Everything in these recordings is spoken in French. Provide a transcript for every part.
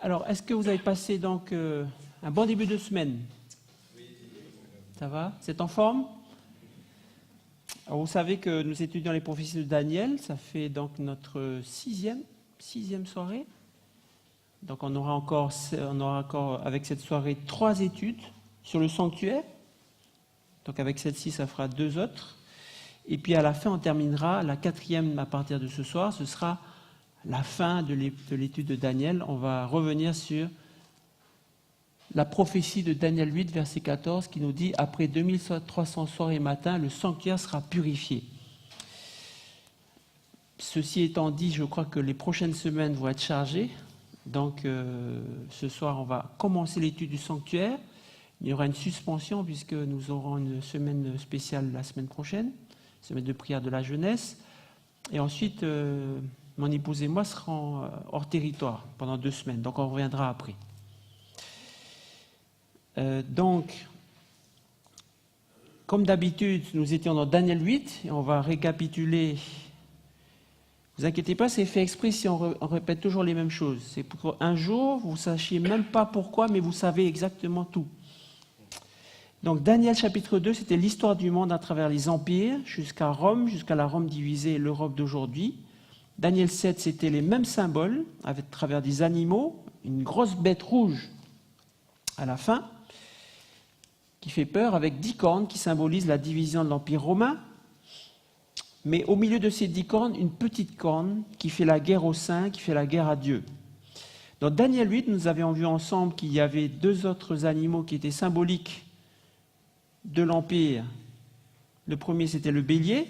Alors, est-ce que vous avez passé donc un bon début de semaine? Ça va? C'est en forme? Alors, vous savez que nous étudions les prophéties de Daniel. Ça fait donc notre sixième soirée. Donc, on aura encore avec cette soirée 3 études sur le sanctuaire. Donc, avec celle-ci, ça fera 2 autres. Et puis, à la fin, on terminera la 4e à partir de ce soir. Ce sera la fin de l'étude de Daniel. On va revenir sur la prophétie de Daniel 8, verset 14, qui nous dit « Après 2300 soirs et matins, le sanctuaire sera purifié ». Ceci étant dit, je crois que les prochaines semaines vont être chargées. Donc, ce soir, on va commencer l'étude du sanctuaire. Il y aura une suspension puisque nous aurons une semaine spéciale la semaine prochaine, semaine de prière de la jeunesse. Et ensuite, mon épouse et moi serons hors territoire pendant 2 semaines. Donc, on reviendra après. Donc, comme d'habitude, nous étions dans Daniel 8 et on va récapituler. Ne vous inquiétez pas, c'est fait exprès si on répète toujours les mêmes choses. C'est pour qu'un jour, vous ne sachiez même pas pourquoi, mais vous savez exactement tout. Donc, Daniel chapitre 2, c'était l'histoire du monde à travers les empires, jusqu'à Rome, jusqu'à la Rome divisée et l'Europe d'aujourd'hui. Daniel 7, c'était les mêmes symboles, à travers des animaux, une grosse bête rouge à la fin, qui fait peur, avec 10 cornes qui symbolisent la division de l'Empire romain. Mais au milieu de ces 10 cornes, une petite corne qui fait la guerre aux saints, qui fait la guerre à Dieu. Dans Daniel 8, nous avions vu ensemble qu'il y avait 2 autres animaux qui étaient symboliques de l'Empire. Le premier, c'était le bélier.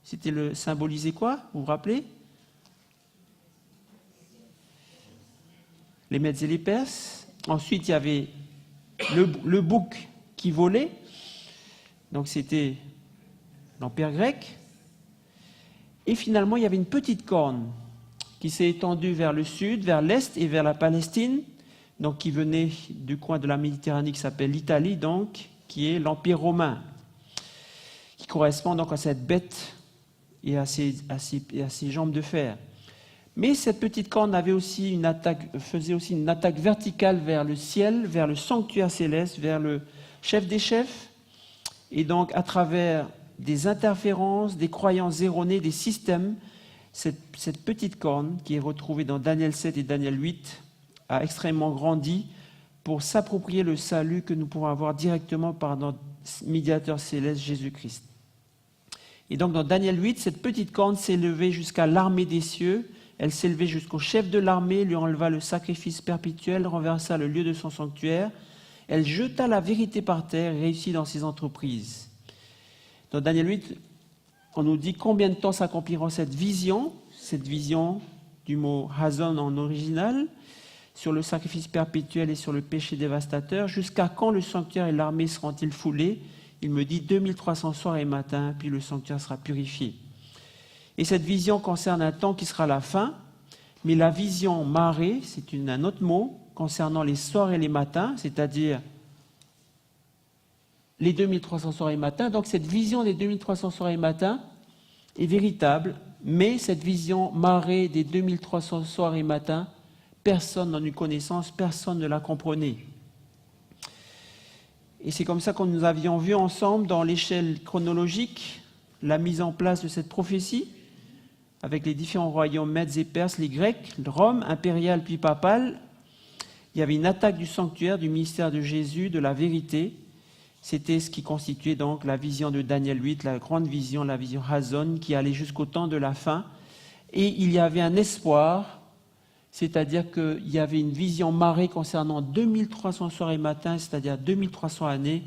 C'était symbolisé quoi? Vous vous rappelez? Les Mèdes et les Perses. Ensuite, il y avait le bouc qui volait. Donc, c'était l'Empire grec. Et finalement, il y avait une petite corne qui s'est étendue vers le sud, vers l'est et vers la Palestine, donc qui venait du coin de la Méditerranée qui s'appelle l'Italie, donc, qui est l'Empire romain, qui correspond donc à cette bête et à ses jambes de fer. Mais cette petite corne faisait aussi une attaque verticale vers le ciel, vers le sanctuaire céleste, vers le chef des chefs, et donc à travers des interférences, des croyances erronées, des systèmes, cette petite corne qui est retrouvée dans Daniel 7 et Daniel 8 a extrêmement grandi pour s'approprier le salut que nous pourrons avoir directement par notre médiateur céleste Jésus-Christ. Et donc dans Daniel 8, cette petite corne s'est levée jusqu'à l'armée des cieux, elle s'est levée jusqu'au chef de l'armée, lui enleva le sacrifice perpétuel, renversa le lieu de son sanctuaire, elle jeta la vérité par terre et réussit dans ses entreprises. Dans Daniel 8, on nous dit combien de temps s'accomplira cette vision du mot Hazon en original, sur le sacrifice perpétuel et sur le péché dévastateur, jusqu'à quand le sanctuaire et l'armée seront-ils foulés? Il me dit 2300 soirs et matins, puis le sanctuaire sera purifié. Et cette vision concerne un temps qui sera la fin, mais la vision marée, c'est un autre mot concernant les soirs et les matins, c'est-à-dire les 2300 soirs et matins. Donc cette vision des 2300 soirs et matins est véritable, mais cette vision marée des 2300 soirs et matins, personne n'en eut connaissance, personne ne la comprenait. Et c'est comme ça que nous avions vu ensemble dans l'échelle chronologique la mise en place de cette prophétie, avec les différents royaumes Mèdes et Perses, les Grecs, Rome, impérial puis papal. Il y avait une attaque du sanctuaire, du ministère de Jésus, de la vérité. C'était ce qui constituait donc la vision de Daniel 8, la grande vision, la vision Hazon, qui allait jusqu'au temps de la fin. Et il y avait un espoir, c'est-à-dire qu'il y avait une vision marée concernant 2300 soirs et matins, c'est-à-dire 2300 années,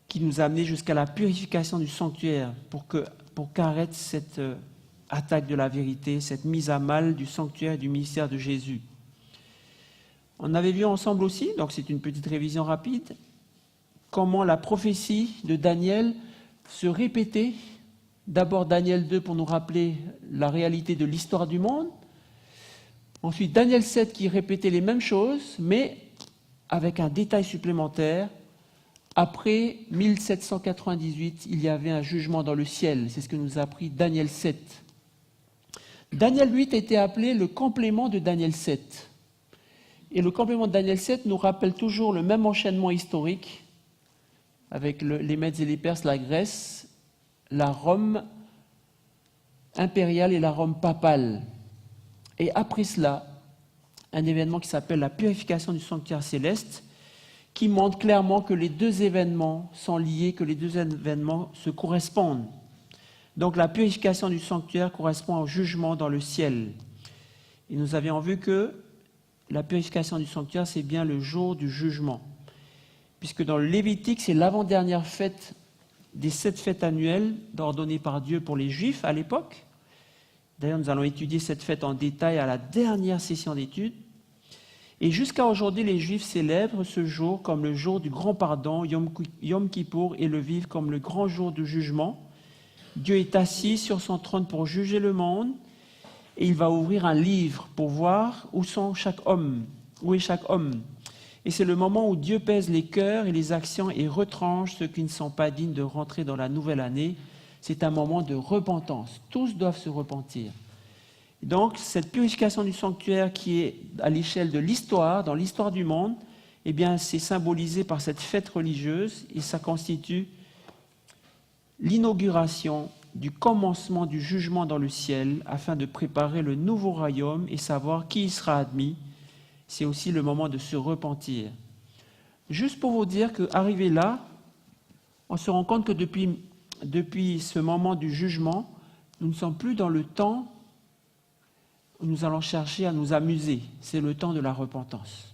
qui nous a amené jusqu'à la purification du sanctuaire, pour qu'arrête cette attaque de la vérité, cette mise à mal du sanctuaire et du ministère de Jésus. On avait vu ensemble aussi, donc c'est une petite révision rapide, comment la prophétie de Daniel se répétait. D'abord Daniel 2 pour nous rappeler la réalité de l'histoire du monde. Ensuite Daniel 7 qui répétait les mêmes choses, mais avec un détail supplémentaire. Après 1798, il y avait un jugement dans le ciel. C'est ce que nous a appris Daniel 7. Daniel 8 était appelé le complément de Daniel 7. Et le complément de Daniel 7 nous rappelle toujours le même enchaînement historique avec les Mèdes et les Perses, la Grèce, la Rome impériale et la Rome papale. Et après cela, un événement qui s'appelle la purification du sanctuaire céleste, qui montre clairement que les deux événements sont liés, que les deux événements se correspondent. Donc la purification du sanctuaire correspond au jugement dans le ciel. Et nous avions vu que la purification du sanctuaire, c'est bien le jour du jugement. Puisque dans le Lévitique, c'est l'avant-dernière fête des 7 fêtes annuelles ordonnées par Dieu pour les Juifs à l'époque. D'ailleurs, nous allons étudier cette fête en détail à la dernière session d'études. Et jusqu'à aujourd'hui, les Juifs célèbrent ce jour comme le jour du grand pardon, Yom Kippour, et le vivent comme le grand jour du jugement. Dieu est assis sur son trône pour juger le monde, et il va ouvrir un livre pour voir où est chaque homme. Et c'est le moment où Dieu pèse les cœurs et les actions et retranche ceux qui ne sont pas dignes de rentrer dans la nouvelle année. C'est un moment de repentance. Tous doivent se repentir. Donc, cette purification du sanctuaire qui est à l'échelle de l'histoire, dans l'histoire du monde, eh bien, c'est symbolisé par cette fête religieuse et ça constitue l'inauguration du commencement du jugement dans le ciel afin de préparer le nouveau royaume et savoir qui y sera admis. C'est aussi le moment de se repentir. Juste pour vous dire qu'arrivé là, on se rend compte que depuis ce moment du jugement, nous ne sommes plus dans le temps où nous allons chercher à nous amuser. C'est le temps de la repentance.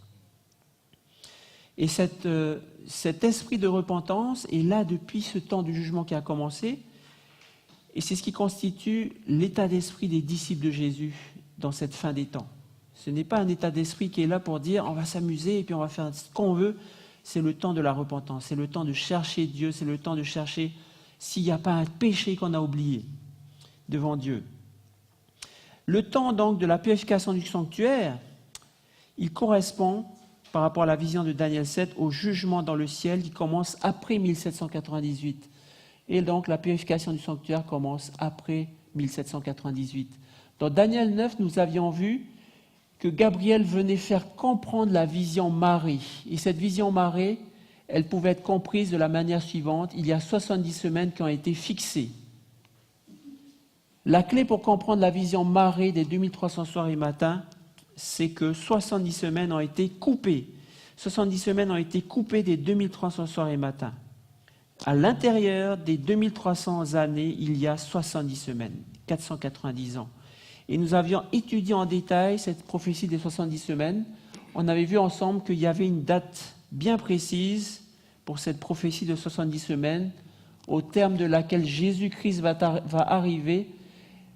Et cet esprit de repentance est là depuis ce temps du jugement qui a commencé. Et c'est ce qui constitue l'état d'esprit des disciples de Jésus dans cette fin des temps. Ce n'est pas un état d'esprit qui est là pour dire on va s'amuser et puis on va faire ce qu'on veut. C'est le temps de la repentance, c'est le temps de chercher Dieu, c'est le temps de chercher s'il n'y a pas un péché qu'on a oublié devant Dieu. Le temps donc de la purification du sanctuaire, il correspond par rapport à la vision de Daniel 7 au jugement dans le ciel qui commence après 1798. Et donc la purification du sanctuaire commence après 1798. Dans Daniel 9, nous avions vu que Gabriel venait faire comprendre la vision marée. Et cette vision marée, elle pouvait être comprise de la manière suivante. Il y a 70 semaines qui ont été fixées. La clé pour comprendre la vision marée des 2300 soirs et matins, c'est que 70 semaines ont été coupées. 70 semaines ont été coupées des 2300 soirs et matins. À l'intérieur des 2300 années, il y a 70 semaines, 490 ans. Et nous avions étudié en détail cette prophétie des 70 semaines. On avait vu ensemble qu'il y avait une date bien précise pour cette prophétie de 70 semaines, au terme de laquelle Jésus-Christ va arriver.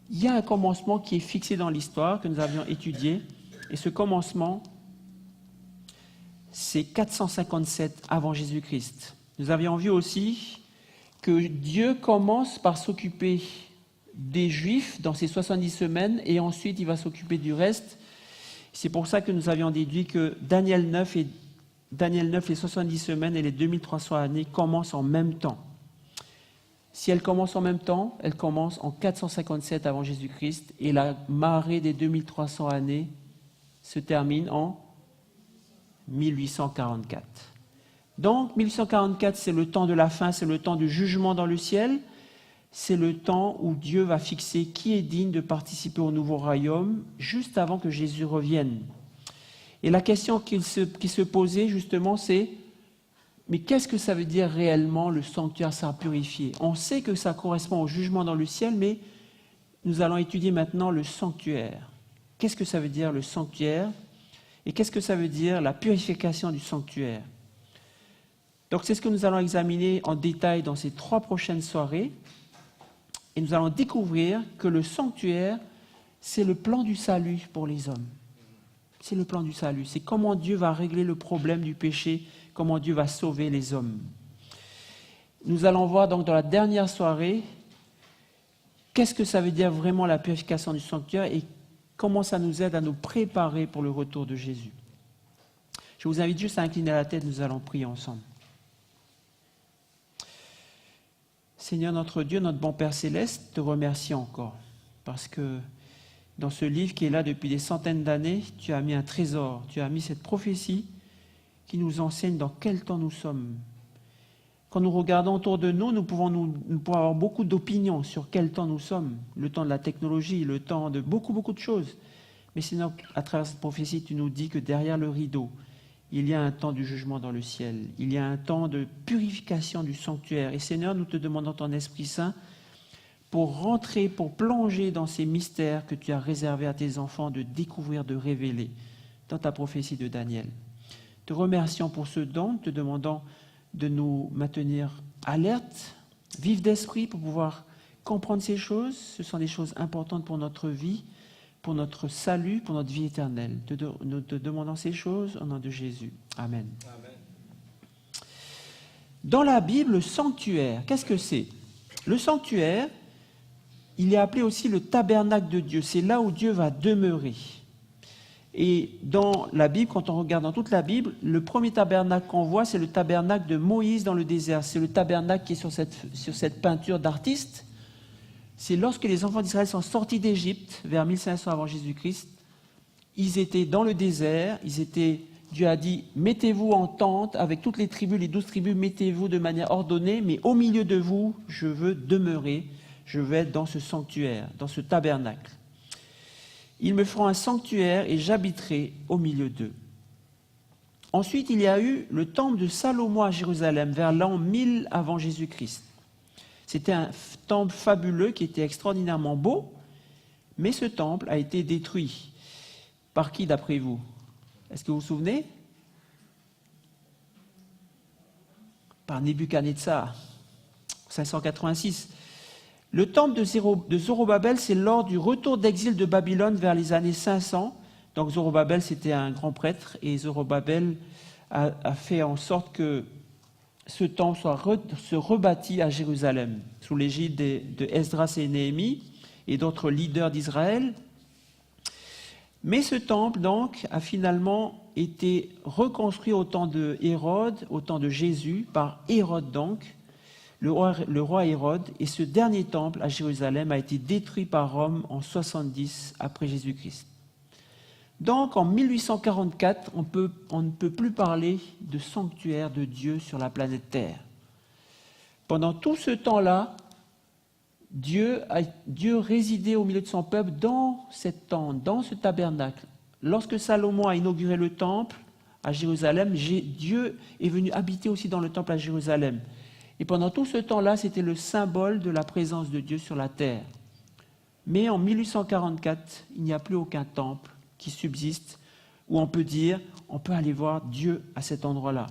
Il y a un commencement qui est fixé dans l'histoire, que nous avions étudié. Et ce commencement, c'est 457 avant Jésus-Christ. Nous avions vu aussi que Dieu commence par s'occuper des Juifs dans ces 70 semaines et ensuite il va s'occuper du reste. C'est pour ça que nous avions déduit que Daniel 9, les 70 semaines et les 2300 années commencent en même temps. Si elles commencent en même temps, elles commencent en 457 avant Jésus-Christ et la marée des 2300 années se termine en 1844. Donc 1844, c'est le temps de la fin, c'est le temps du jugement dans le ciel. C'est le temps où Dieu va fixer qui est digne de participer au nouveau royaume, juste avant que Jésus revienne. Et la question qui se posait justement, c'est mais qu'est-ce que ça veut dire réellement le sanctuaire sera purifié? On sait que ça correspond au jugement dans le ciel, mais nous allons étudier maintenant le sanctuaire. Qu'est-ce que ça veut dire le sanctuaire? Et qu'est-ce que ça veut dire la purification du sanctuaire? Donc c'est ce que nous allons examiner en détail dans ces 3 prochaines soirées. Et nous allons découvrir que le sanctuaire, c'est le plan du salut pour les hommes. C'est le plan du salut. C'est comment Dieu va régler le problème du péché, comment Dieu va sauver les hommes. Nous allons voir donc dans la dernière soirée, qu'est-ce que ça veut dire vraiment la purification du sanctuaire et comment ça nous aide à nous préparer pour le retour de Jésus. Je vous invite juste à incliner la tête, nous allons prier ensemble. Seigneur notre Dieu, notre bon Père Céleste, te remercie encore parce que dans ce livre qui est là depuis des centaines d'années, tu as mis un trésor, tu as mis cette prophétie qui nous enseigne dans quel temps nous sommes. Quand nous regardons autour de nous, nous pouvons avoir beaucoup d'opinions sur quel temps nous sommes, le temps de la technologie, le temps de beaucoup de choses. Mais sinon, à travers cette prophétie, tu nous dis que derrière le rideau, il y a un temps du jugement dans le ciel, il y a un temps de purification du sanctuaire. Et Seigneur, nous te demandons ton Esprit Saint pour rentrer, pour plonger dans ces mystères que tu as réservés à tes enfants de découvrir, de révéler dans ta prophétie de Daniel. Te remercions pour ce don, te demandons de nous maintenir alertes, vifs d'esprit pour pouvoir comprendre ces choses. Ce sont des choses importantes pour notre vie, pour notre salut, pour notre vie éternelle. Nous te demandons ces choses au nom de Jésus. Amen. Amen. Dans la Bible, le sanctuaire, qu'est-ce que c'est? Le sanctuaire, il est appelé aussi le tabernacle de Dieu. C'est là où Dieu va demeurer. Et dans la Bible, quand on regarde dans toute la Bible, le premier tabernacle qu'on voit, c'est le tabernacle de Moïse dans le désert. C'est le tabernacle qui est sur cette peinture d'artiste. C'est lorsque les enfants d'Israël sont sortis d'Égypte, vers 1500 avant Jésus-Christ, ils étaient dans le désert, Dieu a dit, mettez-vous en tente avec toutes les tribus, les 12 tribus, mettez-vous de manière ordonnée, mais au milieu de vous, je veux demeurer, je veux être dans ce sanctuaire, dans ce tabernacle. Ils me feront un sanctuaire et j'habiterai au milieu d'eux. Ensuite, il y a eu le temple de Salomon à Jérusalem, vers l'an 1000 avant Jésus-Christ. C'était un temple fabuleux qui était extraordinairement beau, mais ce temple a été détruit. Par qui, d'après vous? Est-ce que vous vous souvenez? Par Nebuchadnezzar, 586. Le temple de Zorobabel, c'est lors du retour d'exil de Babylone vers les années 500. Donc Zorobabel, c'était un grand prêtre, et Zorobabel a fait en sorte que ce temple se rebâtit à Jérusalem, sous l'égide de Esdras et Néhémie et d'autres leaders d'Israël. Mais ce temple, donc, a finalement été reconstruit au temps de Hérode, au temps de Jésus, par Hérode, donc, le roi Hérode, et ce dernier temple à Jérusalem a été détruit par Rome en 70 après Jésus-Christ. Donc en 1844, on ne peut plus parler de sanctuaire de Dieu sur la planète Terre. Pendant tout ce temps-là, Dieu résidait au milieu de son peuple dans cette tente, dans ce tabernacle. Lorsque Salomon a inauguré le temple à Jérusalem, Dieu est venu habiter aussi dans le temple à Jérusalem. Et pendant tout ce temps-là, c'était le symbole de la présence de Dieu sur la terre. Mais en 1844, il n'y a plus aucun temple qui subsiste où on peut dire, on peut aller voir Dieu à cet endroit-là.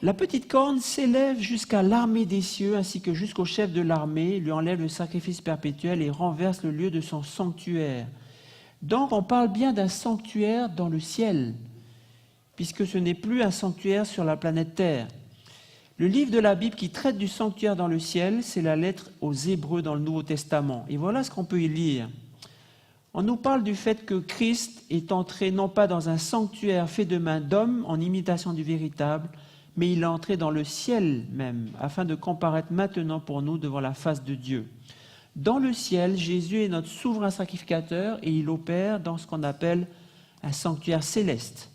La petite corne s'élève jusqu'à l'armée des cieux ainsi que jusqu'au chef de l'armée, lui enlève le sacrifice perpétuel et renverse le lieu de son sanctuaire. Donc on parle bien d'un sanctuaire dans le ciel, puisque ce n'est plus un sanctuaire sur la planète Terre. Le livre de la Bible qui traite du sanctuaire dans le ciel, c'est la lettre aux Hébreux dans le Nouveau Testament. Et voilà ce qu'on peut y lire. On nous parle du fait que Christ est entré non pas dans un sanctuaire fait de main d'homme en imitation du véritable, mais il est entré dans le ciel même, afin de comparaître maintenant pour nous devant la face de Dieu. Dans le ciel, Jésus est notre souverain sacrificateur et il opère dans ce qu'on appelle un sanctuaire céleste.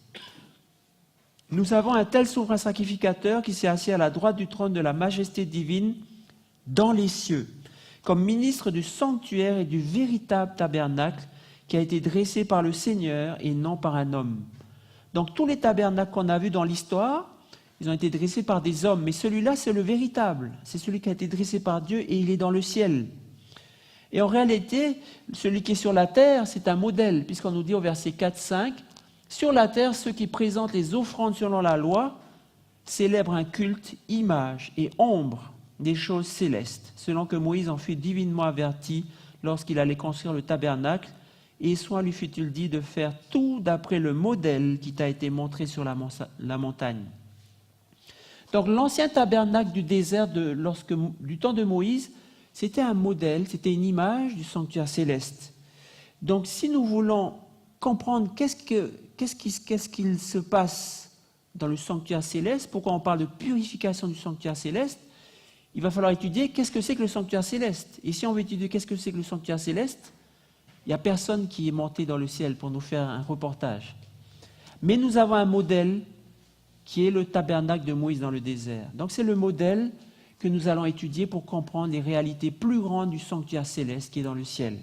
Nous avons un tel souverain sacrificateur qui s'est assis à la droite du trône de la majesté divine dans les cieux, comme ministre du sanctuaire et du véritable tabernacle qui a été dressé par le Seigneur et non par un homme. Donc tous les tabernacles qu'on a vus dans l'histoire, ils ont été dressés par des hommes, mais celui-là c'est le véritable, c'est celui qui a été dressé par Dieu et il est dans le ciel. Et en réalité, celui qui est sur la terre, c'est un modèle, puisqu'on nous dit au verset 4-5, sur la terre, ceux qui présentent les offrandes selon la loi célèbrent un culte, image et ombre des choses célestes, selon que Moïse en fut divinement averti lorsqu'il allait construire le tabernacle, et soin lui fut-il dit de faire tout d'après le modèle qui t'a été montré sur la montagne. Donc l'ancien tabernacle du désert du temps de Moïse, c'était un modèle, c'était une image du sanctuaire céleste. Donc si nous voulons comprendre qu'est-ce qu'il se passe dans le sanctuaire céleste, pourquoi on parle de purification du sanctuaire céleste, il va falloir étudier qu'est-ce que c'est que le sanctuaire céleste. Et si on veut étudier qu'est-ce que c'est que le sanctuaire céleste, il n'y a personne qui est monté dans le ciel pour nous faire un reportage. Mais nous avons un modèle qui est le tabernacle de Moïse dans le désert. Donc c'est le modèle que nous allons étudier pour comprendre les réalités plus grandes du sanctuaire céleste qui est dans le ciel.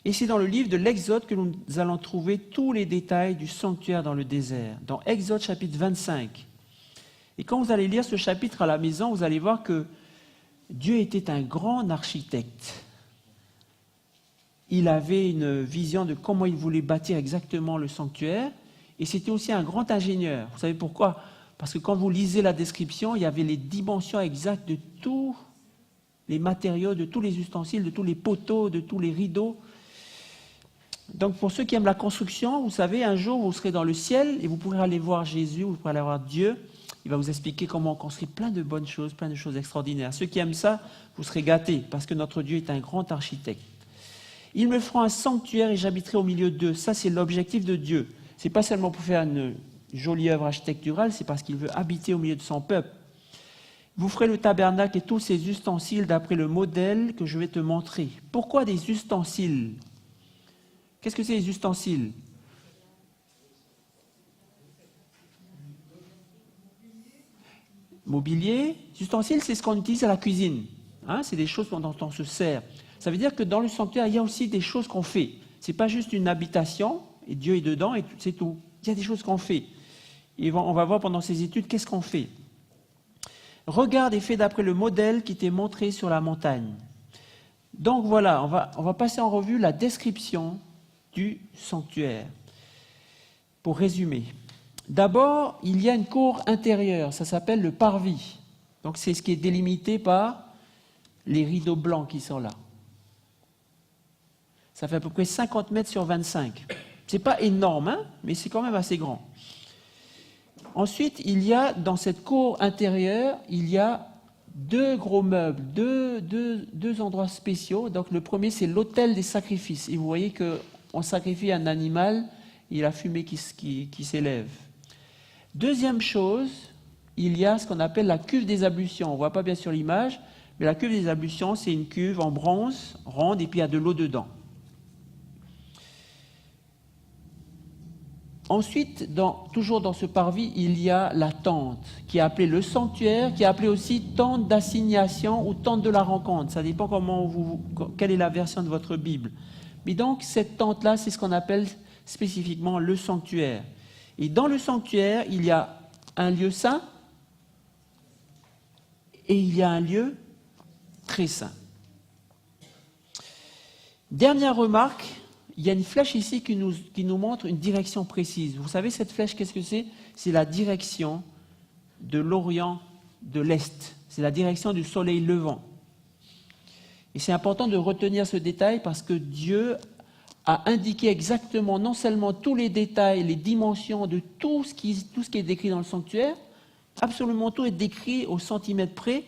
Et c'est dans le livre de l'Exode que nous allons trouver tous les détails du sanctuaire dans le désert, dans Exode chapitre 25. Et quand vous allez lire ce chapitre à la maison, vous allez voir que Dieu était un grand architecte. Il avait une vision de comment il voulait bâtir exactement le sanctuaire, et c'était aussi un grand ingénieur. Vous savez pourquoi ? Parce que quand vous lisez la description, il y avait les dimensions exactes de tous les matériaux, de tous les ustensiles, de tous les poteaux, de tous les rideaux. Donc pour ceux qui aiment la construction, vous savez, un jour vous serez dans le ciel et vous pourrez aller voir Jésus, vous pourrez aller voir Dieu. Il va vous expliquer comment on construit plein de bonnes choses, plein de choses extraordinaires. Ceux qui aiment ça, vous serez gâtés parce que notre Dieu est un grand architecte. Ils me feront un sanctuaire et j'habiterai au milieu d'eux. Ça, c'est l'objectif de Dieu. Ce n'est pas seulement pour faire une jolie œuvre architecturale, c'est parce qu'il veut habiter au milieu de son peuple. Vous ferez le tabernacle et tous ses ustensiles d'après le modèle que je vais te montrer. Pourquoi des ustensiles ? Qu'est-ce que c'est les ustensiles ? Mobilier. Ustensiles, c'est ce qu'on utilise à la cuisine. Hein, c'est des choses dont on se sert. Ça veut dire que dans le sanctuaire, il y a aussi des choses qu'on fait. Ce n'est pas juste une habitation, et Dieu est dedans, et c'est tout. Il y a des choses qu'on fait. Et on va voir pendant ces études qu'est-ce qu'on fait. Regarde et fais d'après le modèle qui t'est montré sur la montagne. Donc voilà, on va passer en revue la description du sanctuaire. Pour résumer. D'abord, il y a une cour intérieure, ça s'appelle le parvis. Donc c'est ce qui est délimité par les rideaux blancs qui sont là. Ça fait à peu près 50 mètres sur 25. C'est pas énorme, hein, mais c'est quand même assez grand. Ensuite, il y a, dans cette cour intérieure, il y a deux gros meubles, deux endroits spéciaux. Donc le premier, c'est l'autel des sacrifices. Et vous voyez qu'on sacrifie un animal, et la fumée qui s'élève. Deuxième chose, il y a ce qu'on appelle la cuve des ablutions. On ne voit pas bien sur l'image, mais la cuve des ablutions, c'est une cuve en bronze, ronde, et puis il y a de l'eau dedans. Ensuite, toujours dans ce parvis, il y a la tente, qui est appelée le sanctuaire, qui est appelée aussi tente d'assignation ou tente de la rencontre. Ça dépend quelle est la version de votre Bible. Mais donc, cette tente-là, c'est ce qu'on appelle spécifiquement le sanctuaire. Et dans le sanctuaire, il y a un lieu saint et il y a un lieu très saint. Dernière remarque, il y a une flèche ici qui nous montre une direction précise. Vous savez, cette flèche, qu'est-ce que c'est ? C'est la direction de l'Orient de l'Est. C'est la direction du soleil levant. Et c'est important de retenir ce détail parce que Dieu a indiqué exactement non seulement tous les détails, les dimensions de tout ce qui est décrit dans le sanctuaire, absolument tout est décrit au centimètre près,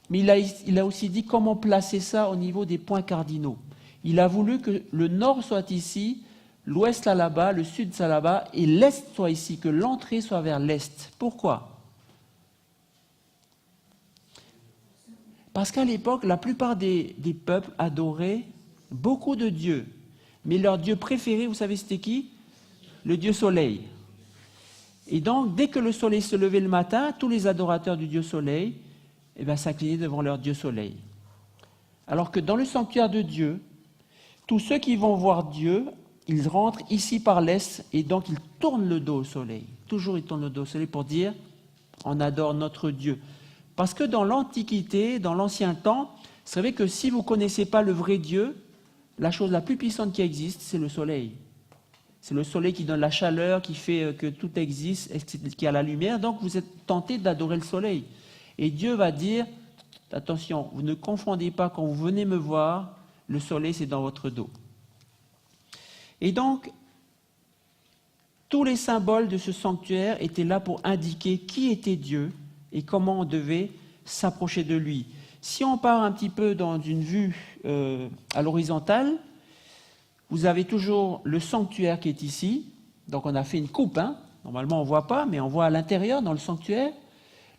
mais il a aussi dit comment placer ça au niveau des points cardinaux. Il a voulu que le nord soit ici, l'ouest là là-bas, le sud ça là-bas, et l'est soit ici, que l'entrée soit vers l'est. Pourquoi ? Parce qu'à l'époque, la plupart des peuples adoraient beaucoup de dieux. Mais leur dieu préféré, vous savez c'était qui ? Le dieu soleil. Et donc, dès que le soleil se levait le matin, tous les adorateurs du dieu soleil s'inclinaient devant leur dieu soleil. Alors que dans le sanctuaire de Dieu, tous ceux qui vont voir Dieu, ils rentrent ici par l'est et donc ils tournent le dos au soleil. Toujours ils tournent le dos au soleil pour dire « on adore notre Dieu ». Parce que dans l'Antiquité, dans l'Ancien temps, vous savez que si vous ne connaissez pas le vrai Dieu, la chose la plus puissante qui existe, c'est le soleil. C'est le soleil qui donne la chaleur, qui fait que tout existe, qui a la lumière. Donc vous êtes tenté d'adorer le soleil. Et Dieu va dire, attention, vous ne confondez pas quand vous venez me voir, le soleil c'est dans votre dos. Et donc, tous les symboles de ce sanctuaire étaient là pour indiquer qui était Dieu et comment on devait s'approcher de lui. Si on part un petit peu dans une vue à l'horizontale, vous avez toujours le sanctuaire qui est ici. Donc on a fait une coupe. Normalement on ne voit pas, mais on voit à l'intérieur, dans le sanctuaire.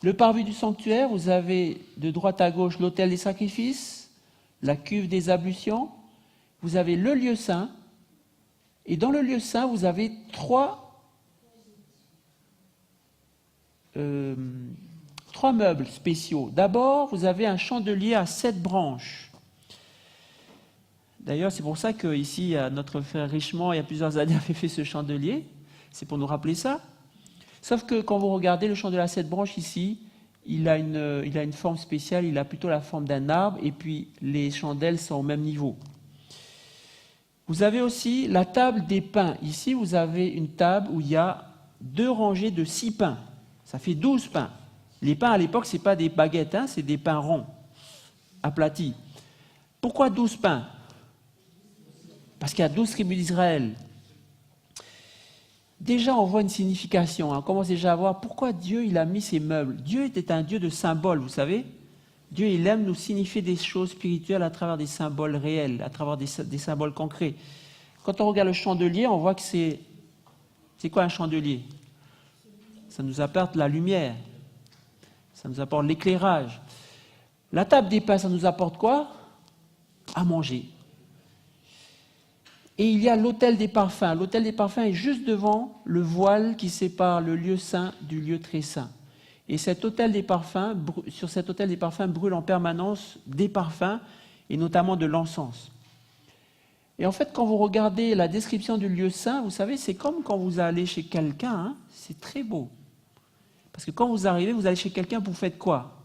Le parvis du sanctuaire, vous avez de droite à gauche l'autel des sacrifices, la cuve des ablutions, vous avez le lieu saint, et dans le lieu saint, vous avez trois meubles spéciaux. D'abord, vous avez un chandelier à 7 branches. D'ailleurs, c'est pour ça qu'ici, notre frère Richemont, il y a plusieurs années, avait fait ce chandelier. C'est pour nous rappeler ça. Sauf que quand vous regardez le chandelier à 7 branches ici, il a une forme spéciale, il a plutôt la forme d'un arbre, et puis les chandelles sont au même niveau. Vous avez aussi la table des pains. Ici, vous avez une table où il y a 2 rangées de 6 pains. Ça fait 12 pains. Les pains, à l'époque, ce n'est pas des baguettes, hein, c'est des pains ronds, aplatis. Pourquoi 12 pains? Parce qu'il y a 12 tribus d'Israël. Déjà, on voit une signification. On commence déjà à voir pourquoi Dieu il a mis ces meubles. Dieu était un Dieu de symboles, vous savez. Dieu, il aime nous signifier des choses spirituelles à travers des symboles réels, à travers des symboles concrets. Quand on regarde le chandelier, on voit que c'est quoi un chandelier? Ça nous apporte la lumière. Ça nous apporte l'éclairage. La table des pains, ça nous apporte quoi? À manger. Et il y a l'autel des parfums. L'autel des parfums est juste devant le voile qui sépare le lieu saint du lieu très saint. Et cet autel des parfums, sur cet autel des parfums brûlent en permanence des parfums, et notamment de l'encens. Et en fait, quand vous regardez la description du lieu saint, vous savez, c'est comme quand vous allez chez quelqu'un, hein, c'est très beau. Parce que quand vous arrivez, vous allez chez quelqu'un, vous faites quoi?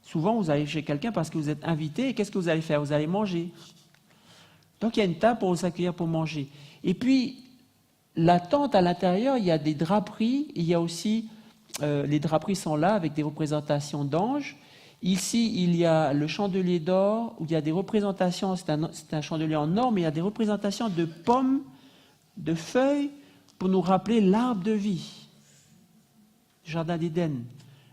Souvent, vous allez chez quelqu'un parce que vous êtes invité, et qu'est-ce que vous allez faire? Vous allez manger. Donc il y a une table pour vous accueillir pour manger. Et puis, la tente à l'intérieur, il y a des draperies, il y a aussi, les draperies sont là avec des représentations d'anges. Ici, il y a le chandelier d'or, où il y a des représentations, c'est un chandelier en or, mais il y a des représentations de pommes, de feuilles, pour nous rappeler l'arbre de vie, le jardin d'Éden.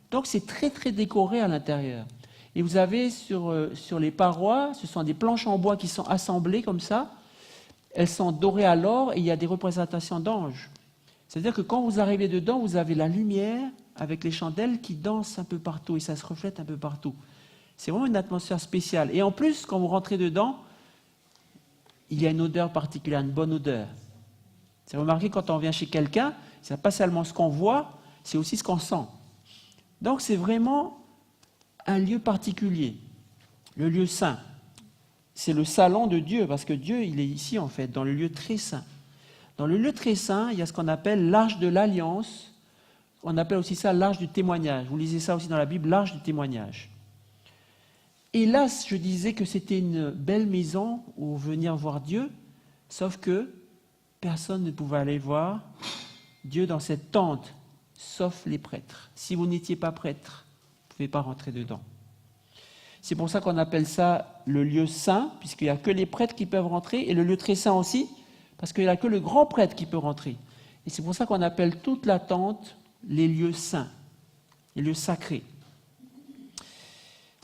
Donc c'est très très décoré à l'intérieur. Et vous avez sur les parois, ce sont des planches en bois qui sont assemblées comme ça. Elles sont dorées à l'or et il y a des représentations d'anges. C'est-à-dire que quand vous arrivez dedans, vous avez la lumière avec les chandelles qui dansent un peu partout et ça se reflète un peu partout. C'est vraiment une atmosphère spéciale. Et en plus, quand vous rentrez dedans, il y a une odeur particulière, une bonne odeur. C'est remarqué quand on vient chez quelqu'un, ce n'est pas seulement ce qu'on voit, c'est aussi ce qu'on sent. Donc c'est vraiment un lieu particulier, le lieu saint. C'est le salon de Dieu, parce que Dieu, il est ici en fait, dans le lieu très saint. Dans le lieu très saint, il y a ce qu'on appelle l'arche de l'alliance. On appelle aussi ça l'arche du témoignage. Vous lisez ça aussi dans la Bible, l'arche du témoignage. Et là, je disais que c'était une belle maison où venir voir Dieu, sauf que personne ne pouvait aller voir Dieu dans cette tente, sauf les prêtres. Si vous n'étiez pas prêtre, vous ne pouvez pas rentrer dedans. C'est pour ça qu'on appelle ça le lieu saint, puisqu'il n'y a que les prêtres qui peuvent rentrer, et le lieu très saint aussi, parce qu'il n'y a que le grand prêtre qui peut rentrer. Et c'est pour ça qu'on appelle toute la tente les lieux saints, les lieux sacrés.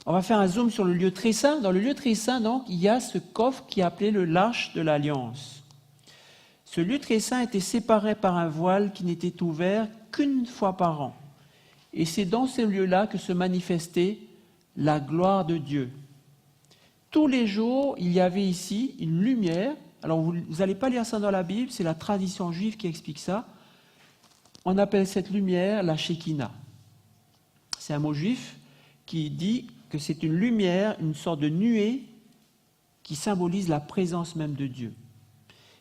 On va faire un zoom sur le lieu très saint. Dans le lieu très saint, donc, il y a ce coffre qui est appelé le l'arche de l'alliance. Ce lieu très saint était séparé par un voile qui n'était ouvert qu'une fois par an. Et c'est dans ce lieu-là que se manifestait la gloire de Dieu. Tous les jours, il y avait ici une lumière. Alors, vous n'allez pas lire ça dans la Bible, c'est la tradition juive qui explique ça. On appelle cette lumière la Shekinah. C'est un mot juif qui dit que c'est une lumière, une sorte de nuée qui symbolise la présence même de Dieu.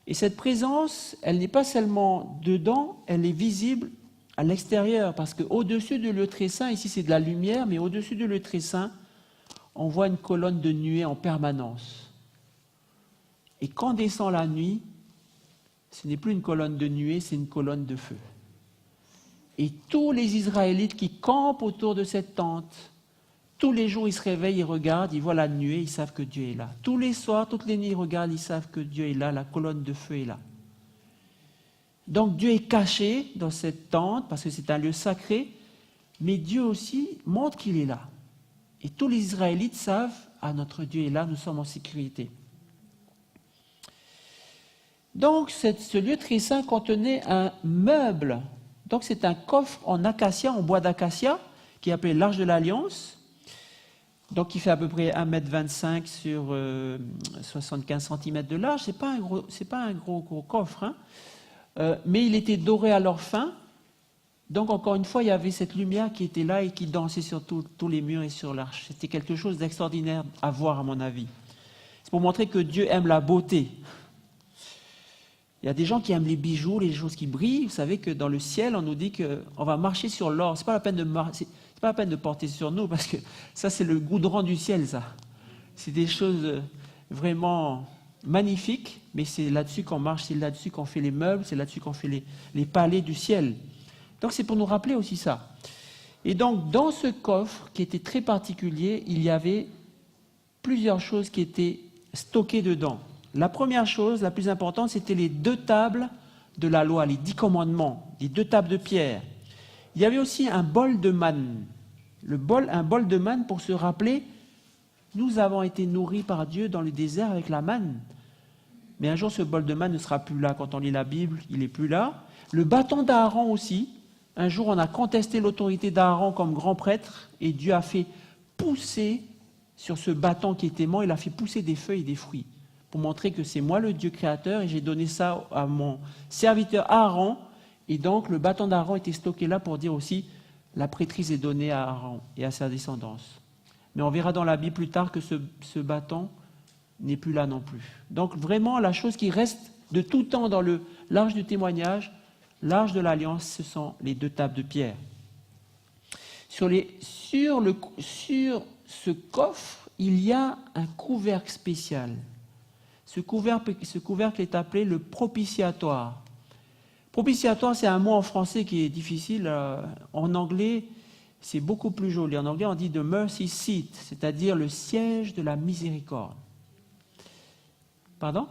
Et cette présence, elle n'est pas seulement dedans, elle est visible à l'extérieur, parce qu'au-dessus du lieu très saint, ici c'est de la lumière, mais au-dessus du lieu très saint, on voit une colonne de nuée en permanence. Et quand descend la nuit, ce n'est plus une colonne de nuée, c'est une colonne de feu. Et tous les Israélites qui campent autour de cette tente, tous les jours ils se réveillent, ils regardent, ils voient la nuée, ils savent que Dieu est là. Tous les soirs, toutes les nuits, ils regardent, ils savent que Dieu est là, la colonne de feu est là. Donc Dieu est caché dans cette tente, parce que c'est un lieu sacré, mais Dieu aussi montre qu'il est là. Et tous les Israélites savent, ah, notre Dieu est là, nous sommes en sécurité. Donc ce lieu très saint contenait un meuble. Donc c'est un coffre en acacia, en bois d'acacia, qui est appelé l'Arche de l'Alliance, donc qui fait à peu près 1,25 m sur 75 cm de large. C'est pas un gros coffre, hein. Mais il était doré à leur fin. Donc encore une fois, il y avait cette lumière qui était là et qui dansait sur tous les murs et sur l'arche. C'était quelque chose d'extraordinaire à voir, à mon avis. C'est pour montrer que Dieu aime la beauté. Il y a des gens qui aiment les bijoux, les choses qui brillent. Vous savez que dans le ciel, on nous dit qu'on va marcher sur l'or. C'est pas la peine c'est pas la peine de porter sur nous, parce que ça, c'est le goudron du ciel, ça. C'est des choses vraiment magnifiques, mais c'est là-dessus qu'on marche, c'est là-dessus qu'on fait les meubles, c'est là-dessus qu'on fait les palais du ciel. Donc c'est pour nous rappeler aussi ça. Et donc, dans ce coffre, qui était très particulier, il y avait plusieurs choses qui étaient stockées dedans. La première chose, la plus importante, c'était les 2 tables de la loi, les 10 commandements, les 2 tables de pierre. Il y avait aussi un bol de manne. Un bol de manne pour se rappeler, nous avons été nourris par Dieu dans le désert avec la manne. Mais un jour, ce bol de manne ne sera plus là. Quand on lit la Bible, il n'est plus là. Le bâton d'Aaron aussi. Un jour, on a contesté l'autorité d'Aaron comme grand prêtre et Dieu a fait pousser sur ce bâton qui était mort, il a fait pousser des feuilles et des fruits pour montrer que c'est moi le Dieu créateur et j'ai donné ça à mon serviteur Aaron. Et donc, le bâton d'Aaron était stocké là pour dire aussi la prêtrise est donnée à Aaron et à sa descendance. Mais on verra dans la Bible plus tard que ce bâton n'est plus là non plus. Donc, vraiment, la chose qui reste de tout temps dans l'arche du témoignage, l'arche de l'Alliance, ce sont les 2 tables de pierre. Sur ce coffre, il y a un couvercle spécial. Ce couvercle est appelé le propitiatoire. Propitiatoire, c'est un mot en français qui est difficile. En anglais, c'est beaucoup plus joli. En anglais, on dit the mercy seat, c'est-à-dire le siège de la miséricorde. Pardon ?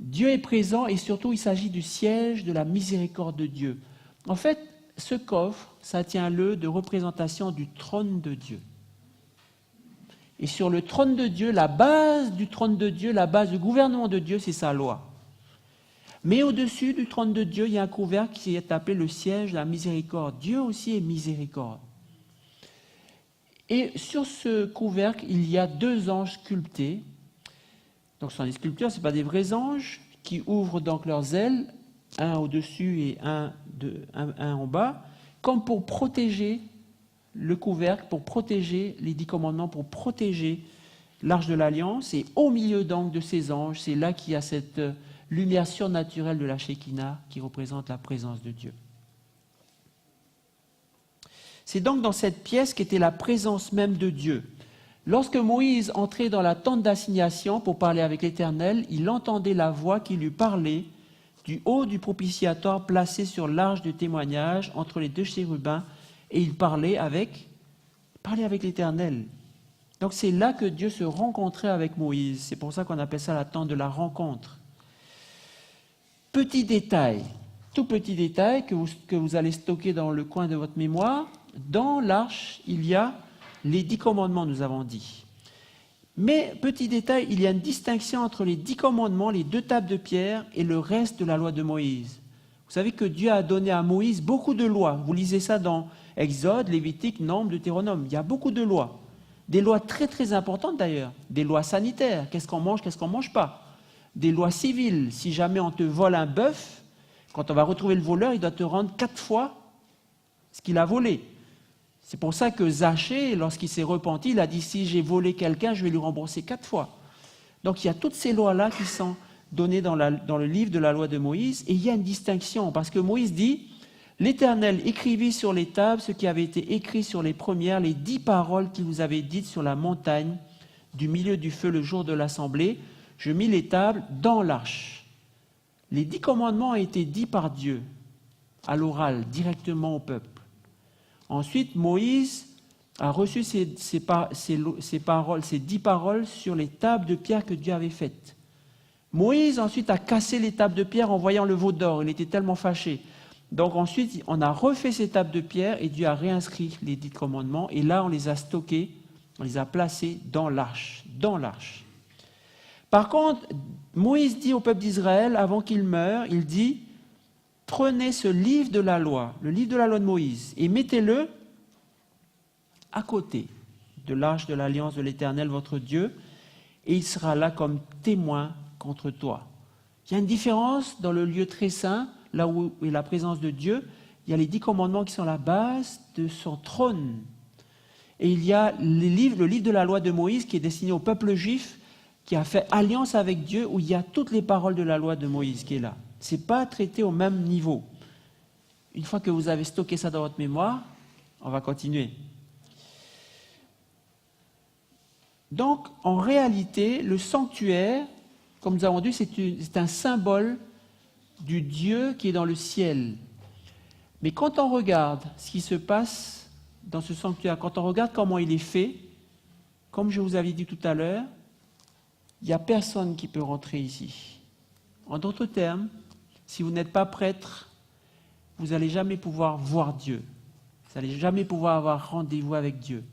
Dieu est présent et surtout, il s'agit du siège de la miséricorde de Dieu. En fait, ce coffre, ça tient lieu de représentation du trône de Dieu. Et sur le trône de Dieu, la base du trône de Dieu, la base du gouvernement de Dieu, c'est sa loi. Mais au-dessus du trône de Dieu, il y a un couvercle qui est appelé le siège de la miséricorde. Dieu aussi est miséricorde. Et sur ce couvercle, il y a 2 anges sculptés. Donc ce sont des sculptures, ce ne sont pas des vrais anges qui ouvrent donc leurs ailes, un au-dessus et un en bas, comme pour protéger le couvercle, pour protéger les 10 commandements, pour protéger l'arche de l'Alliance. Et au milieu donc de ces anges, c'est là qu'il y a cette lumière surnaturelle de la Shekinah qui représente la présence de Dieu. C'est donc dans cette pièce qu'était la présence même de Dieu. Lorsque Moïse entrait dans la tente d'assignation pour parler avec l'Éternel, il entendait la voix qui lui parlait du haut du propitiatoire placé sur l'arche du témoignage entre les 2 chérubins, et il parlait avec l'Éternel. Donc c'est là que Dieu se rencontrait avec Moïse. C'est pour ça qu'on appelle ça la tente de la rencontre. Petit détail, tout petit détail que vous allez stocker dans le coin de votre mémoire. Dans l'arche, il y a les 10 commandements, nous avons dit. Mais, petit détail, il y a une distinction entre les 10 commandements, les 2 tables de pierre et le reste de la loi de Moïse. Vous savez que Dieu a donné à Moïse beaucoup de lois. Vous lisez ça dans Exode, Lévitique, Nombre, Deutéronome. Il y a beaucoup de lois. Des lois très très importantes d'ailleurs. Des lois sanitaires. Qu'est-ce qu'on mange pas. Des lois civiles. Si jamais on te vole un bœuf, quand on va retrouver le voleur, il doit te rendre 4 fois ce qu'il a volé. C'est pour ça que Zachée, lorsqu'il s'est repenti, il a dit « si j'ai volé quelqu'un, je vais lui rembourser 4 fois ». Donc il y a toutes ces lois-là qui sont données dans le livre de la loi de Moïse, et il y a une distinction, parce que Moïse dit « l'Éternel écrivit sur les tables ce qui avait été écrit sur les premières, les 10 paroles qu'il vous avait dites sur la montagne, du milieu du feu le jour de l'assemblée, je mis les tables dans l'arche ». Les 10 commandements ont été dits par Dieu, à l'oral, directement au peuple. Ensuite, Moïse a reçu ces 10 paroles sur les tables de pierre que Dieu avait faites. Moïse ensuite a cassé les tables de pierre en voyant le veau d'or. Il était tellement fâché. Donc ensuite, on a refait ces tables de pierre et Dieu a réinscrit les 10 commandements. Et là, on les a stockés, on les a placés dans l'arche. Par contre, Moïse dit au peuple d'Israël, avant qu'il meure, il dit « Prenez ce livre de la loi, le livre de la loi de Moïse, et mettez-le à côté de l'arche de l'alliance de l'Éternel, votre Dieu, et il sera là comme témoin contre toi. Il y a une différence dans le lieu très saint, là où est la présence de Dieu. Il y a les 10 commandements qui sont la base de son trône. Et il y a le livre de la loi de Moïse qui est destiné au peuple juif, qui a fait alliance avec Dieu, où il y a toutes les paroles de la loi de Moïse qui est là. Ce n'est pas traité au même niveau. Une fois que vous avez stocké ça dans votre mémoire, on va continuer. Donc, en réalité, le sanctuaire, comme nous avons dit, c'est un symbole du Dieu qui est dans le ciel. Mais quand on regarde ce qui se passe dans ce sanctuaire, quand on regarde comment il est fait, comme je vous avais dit tout à l'heure, il n'y a personne qui peut rentrer ici. En d'autres termes, si vous n'êtes pas prêtre, vous n'allez jamais pouvoir voir Dieu. Vous n'allez jamais pouvoir avoir rendez-vous avec Dieu.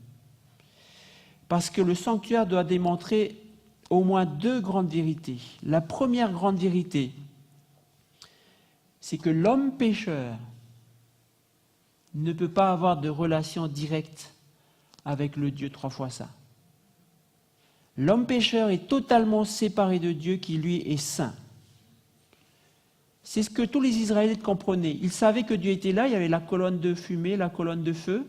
Parce que le sanctuaire doit démontrer au moins 2 grandes vérités. La première grande vérité, c'est que l'homme pécheur ne peut pas avoir de relation directe avec le Dieu 3 fois saint. L'homme pécheur est totalement séparé de Dieu qui, lui, est saint. C'est ce que tous les Israélites comprenaient. Ils savaient que Dieu était là, il y avait la colonne de fumée, la colonne de feu,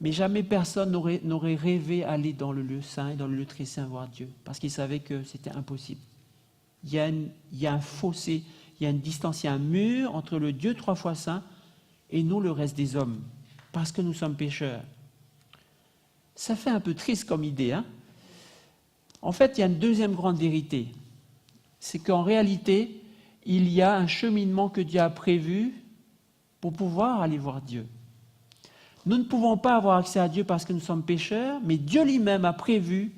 mais jamais personne n'aurait rêvé aller dans le lieu saint et dans le lieu très saint voir Dieu, parce qu'ils savaient que c'était impossible. Il y a un fossé, il y a une distance, il y a un mur entre le Dieu 3 fois saint et nous, le reste des hommes, parce que nous sommes pécheurs. Ça fait un peu triste comme idée, hein? En fait, il y a une deuxième grande vérité. C'est qu'en réalité, il y a un cheminement que Dieu a prévu pour pouvoir aller voir Dieu. Nous ne pouvons pas avoir accès à Dieu parce que nous sommes pécheurs, mais Dieu lui-même a prévu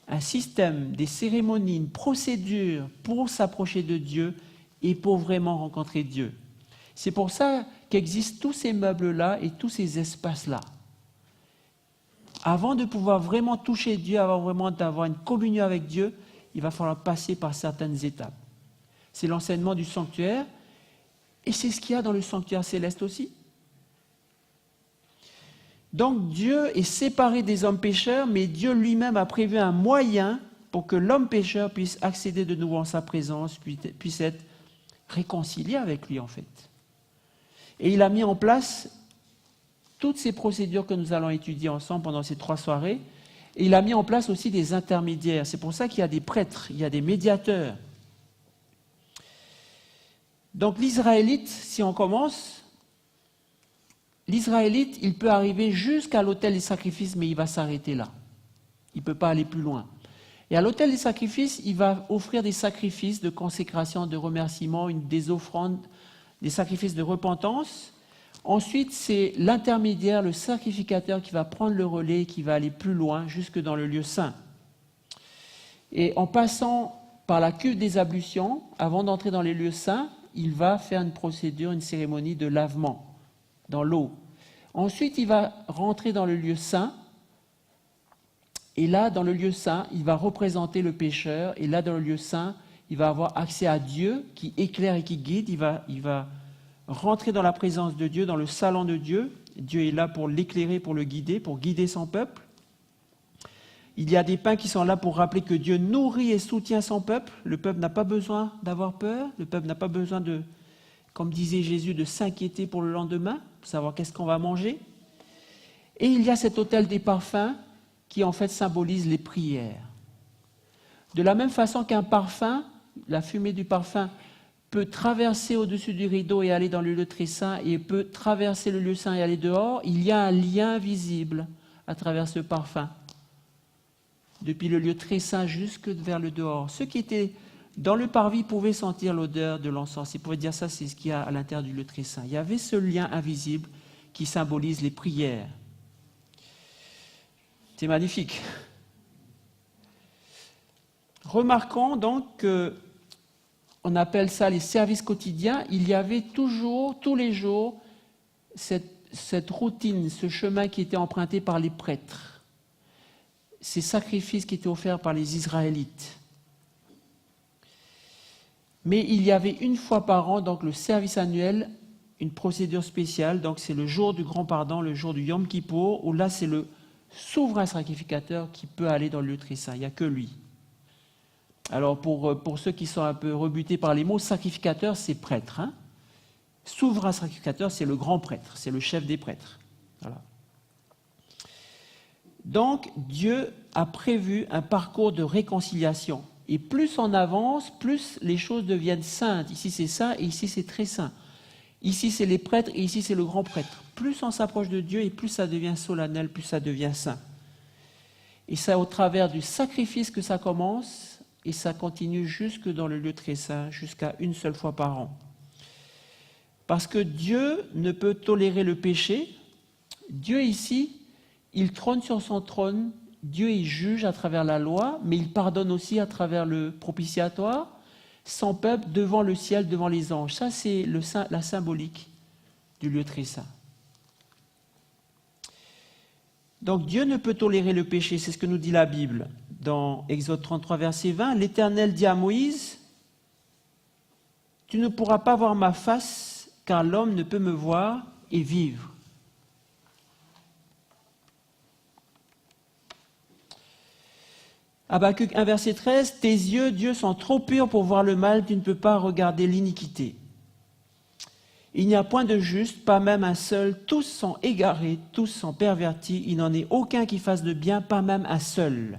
un système, des cérémonies, une procédure pour s'approcher de Dieu et pour vraiment rencontrer Dieu. C'est pour ça qu'existent tous ces meubles-là et tous ces espaces-là. Avant de pouvoir vraiment toucher Dieu, avant vraiment d'avoir une communion avec Dieu, il va falloir passer par certaines étapes. C'est l'enseignement du sanctuaire, et c'est ce qu'il y a dans le sanctuaire céleste aussi. Donc Dieu est séparé des hommes pécheurs, mais Dieu lui-même a prévu un moyen pour que l'homme pécheur puisse accéder de nouveau en sa présence, puisse être réconcilié avec lui en fait. Et il a mis en place toutes ces procédures que nous allons étudier ensemble pendant ces 3 soirées, et il a mis en place aussi des intermédiaires. C'est pour ça qu'il y a des prêtres, il y a des médiateurs. Donc l'Israélite, si on commence, l'Israélite, il peut arriver jusqu'à l'autel des sacrifices, mais il va s'arrêter là. Il ne peut pas aller plus loin. Et à l'autel des sacrifices, il va offrir des sacrifices de consécration, de remerciement, des offrandes, des sacrifices de repentance. Ensuite, c'est l'intermédiaire, le sacrificateur qui va prendre le relais, qui va aller plus loin, jusque dans le lieu saint. Et en passant par la cuve des ablutions, avant d'entrer dans les lieux saints, il va faire une procédure, une cérémonie de lavement dans l'eau. Ensuite, il va rentrer dans le lieu saint. Et là, dans le lieu saint, il va représenter le pécheur. Et là, dans le lieu saint, il va avoir accès à Dieu qui éclaire et qui guide. Il va rentrer dans la présence de Dieu, dans le salon de Dieu. Dieu est là pour l'éclairer, pour le guider, pour guider son peuple. Il y a des pains qui sont là pour rappeler que Dieu nourrit et soutient son peuple. Le peuple n'a pas besoin d'avoir peur. Le peuple n'a pas besoin de, comme disait Jésus, de s'inquiéter pour le lendemain, pour savoir qu'est-ce qu'on va manger. Et il y a cet autel des parfums qui en fait symbolise les prières. De la même façon qu'un parfum, la fumée du parfum, peut traverser au-dessus du rideau et aller dans le lieu très saint, et peut traverser le lieu saint et aller dehors, il y a un lien visible à travers ce parfum, depuis le lieu très saint jusque vers le dehors. Ceux qui étaient dans le parvis pouvaient sentir l'odeur de l'encens. Ils pouvaient dire ça, c'est ce qu'il y a à l'intérieur du lieu très saint. Il y avait ce lien invisible qui symbolise les prières. C'est magnifique. Remarquons donc qu'on appelle ça les services quotidiens. Il y avait toujours, tous les jours, cette routine, ce chemin qui était emprunté par les prêtres. Ces sacrifices qui étaient offerts par les Israélites. Mais il y avait une fois par an, donc le service annuel, une procédure spéciale. Donc c'est le jour du grand pardon, le jour du Yom Kippour, où là c'est souverain sacrificateur qui peut aller dans le lieu très saint. Il n'y a que lui. Alors pour ceux qui sont un peu rebutés par les mots, sacrificateur, c'est prêtre. Hein. Souverain sacrificateur, c'est le grand prêtre, c'est le chef des prêtres. Voilà. Donc Dieu a prévu un parcours de réconciliation. Et plus on avance, plus les choses deviennent saintes. Ici c'est saint et ici c'est très saint. Ici c'est les prêtres et ici c'est le grand prêtre. Plus on s'approche de Dieu et plus ça devient solennel, plus ça devient saint. Et c'est au travers du sacrifice que ça commence et ça continue jusque dans le lieu très saint, jusqu'à une seule fois par an. Parce que Dieu ne peut tolérer le péché. Dieu ici, il trône sur son trône. Dieu, il juge à travers la loi, mais il pardonne aussi à travers le propitiatoire, son peuple devant le ciel, devant les anges. Ça, c'est la symbolique du lieu très saint. Donc Dieu ne peut tolérer le péché, c'est ce que nous dit la Bible. Dans Exode 33, verset 20, l'Éternel dit à Moïse, « Tu ne pourras pas voir ma face, car l'homme ne peut me voir et vivre. » Habakkuk 1, verset 13, « Tes yeux, Dieu, sont trop purs pour voir le mal, tu ne peux pas regarder l'iniquité. Il n'y a point de juste, pas même un seul, tous sont égarés, tous sont pervertis, il n'en est aucun qui fasse de bien, pas même un seul. »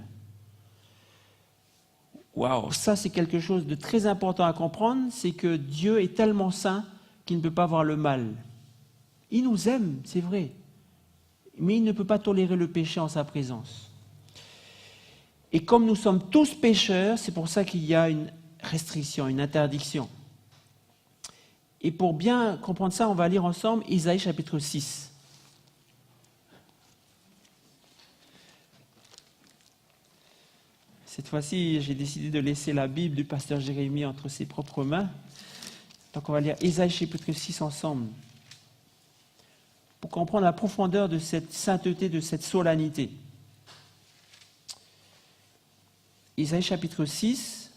Waouh, ça c'est quelque chose de très important à comprendre, c'est que Dieu est tellement saint qu'il ne peut pas voir le mal. Il nous aime, c'est vrai, mais il ne peut pas tolérer le péché en sa présence. Et comme nous sommes tous pécheurs, c'est pour ça qu'il y a une restriction, une interdiction. Et pour bien comprendre ça, on va lire ensemble Isaïe chapitre 6. Cette fois-ci, j'ai décidé de laisser la Bible du pasteur Jérémie entre ses propres mains. Donc on va lire Isaïe chapitre 6 ensemble, pour comprendre la profondeur de cette sainteté, de cette solennité. Isaïe chapitre 6.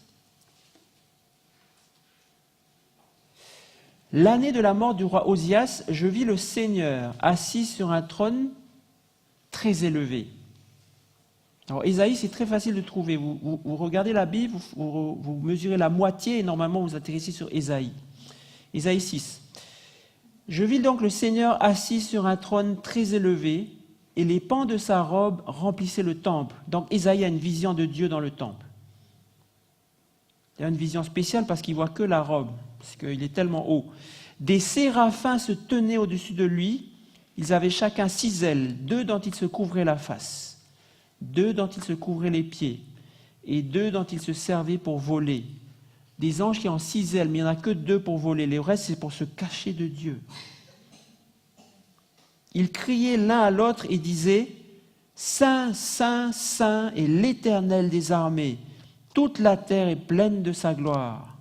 L'année de la mort du roi Osias, je vis le Seigneur assis sur un trône très élevé. Alors Isaïe, c'est très facile de trouver. Vous regardez la Bible, vous mesurez la moitié et normalement vous atterrissez sur Isaïe. Isaïe 6. Je vis donc le Seigneur assis sur un trône très élevé, et les pans de sa robe remplissaient le temple. Donc Isaïe a une vision de Dieu dans le temple. Il a une vision spéciale parce qu'il ne voit que la robe, parce qu'il est tellement haut. Des séraphins se tenaient au-dessus de lui. Ils avaient chacun 6 ailes, 2 dont ils se couvraient la face, 2 dont ils se couvraient les pieds, et 2 dont ils se servaient pour voler. Des anges qui ont 6 ailes, mais il n'y en a que 2 pour voler. Le reste, c'est pour se cacher de Dieu. Ils criaient l'un à l'autre et disaient « Saint, Saint, Saint est l'Éternel des armées. Toute la terre est pleine de sa gloire. »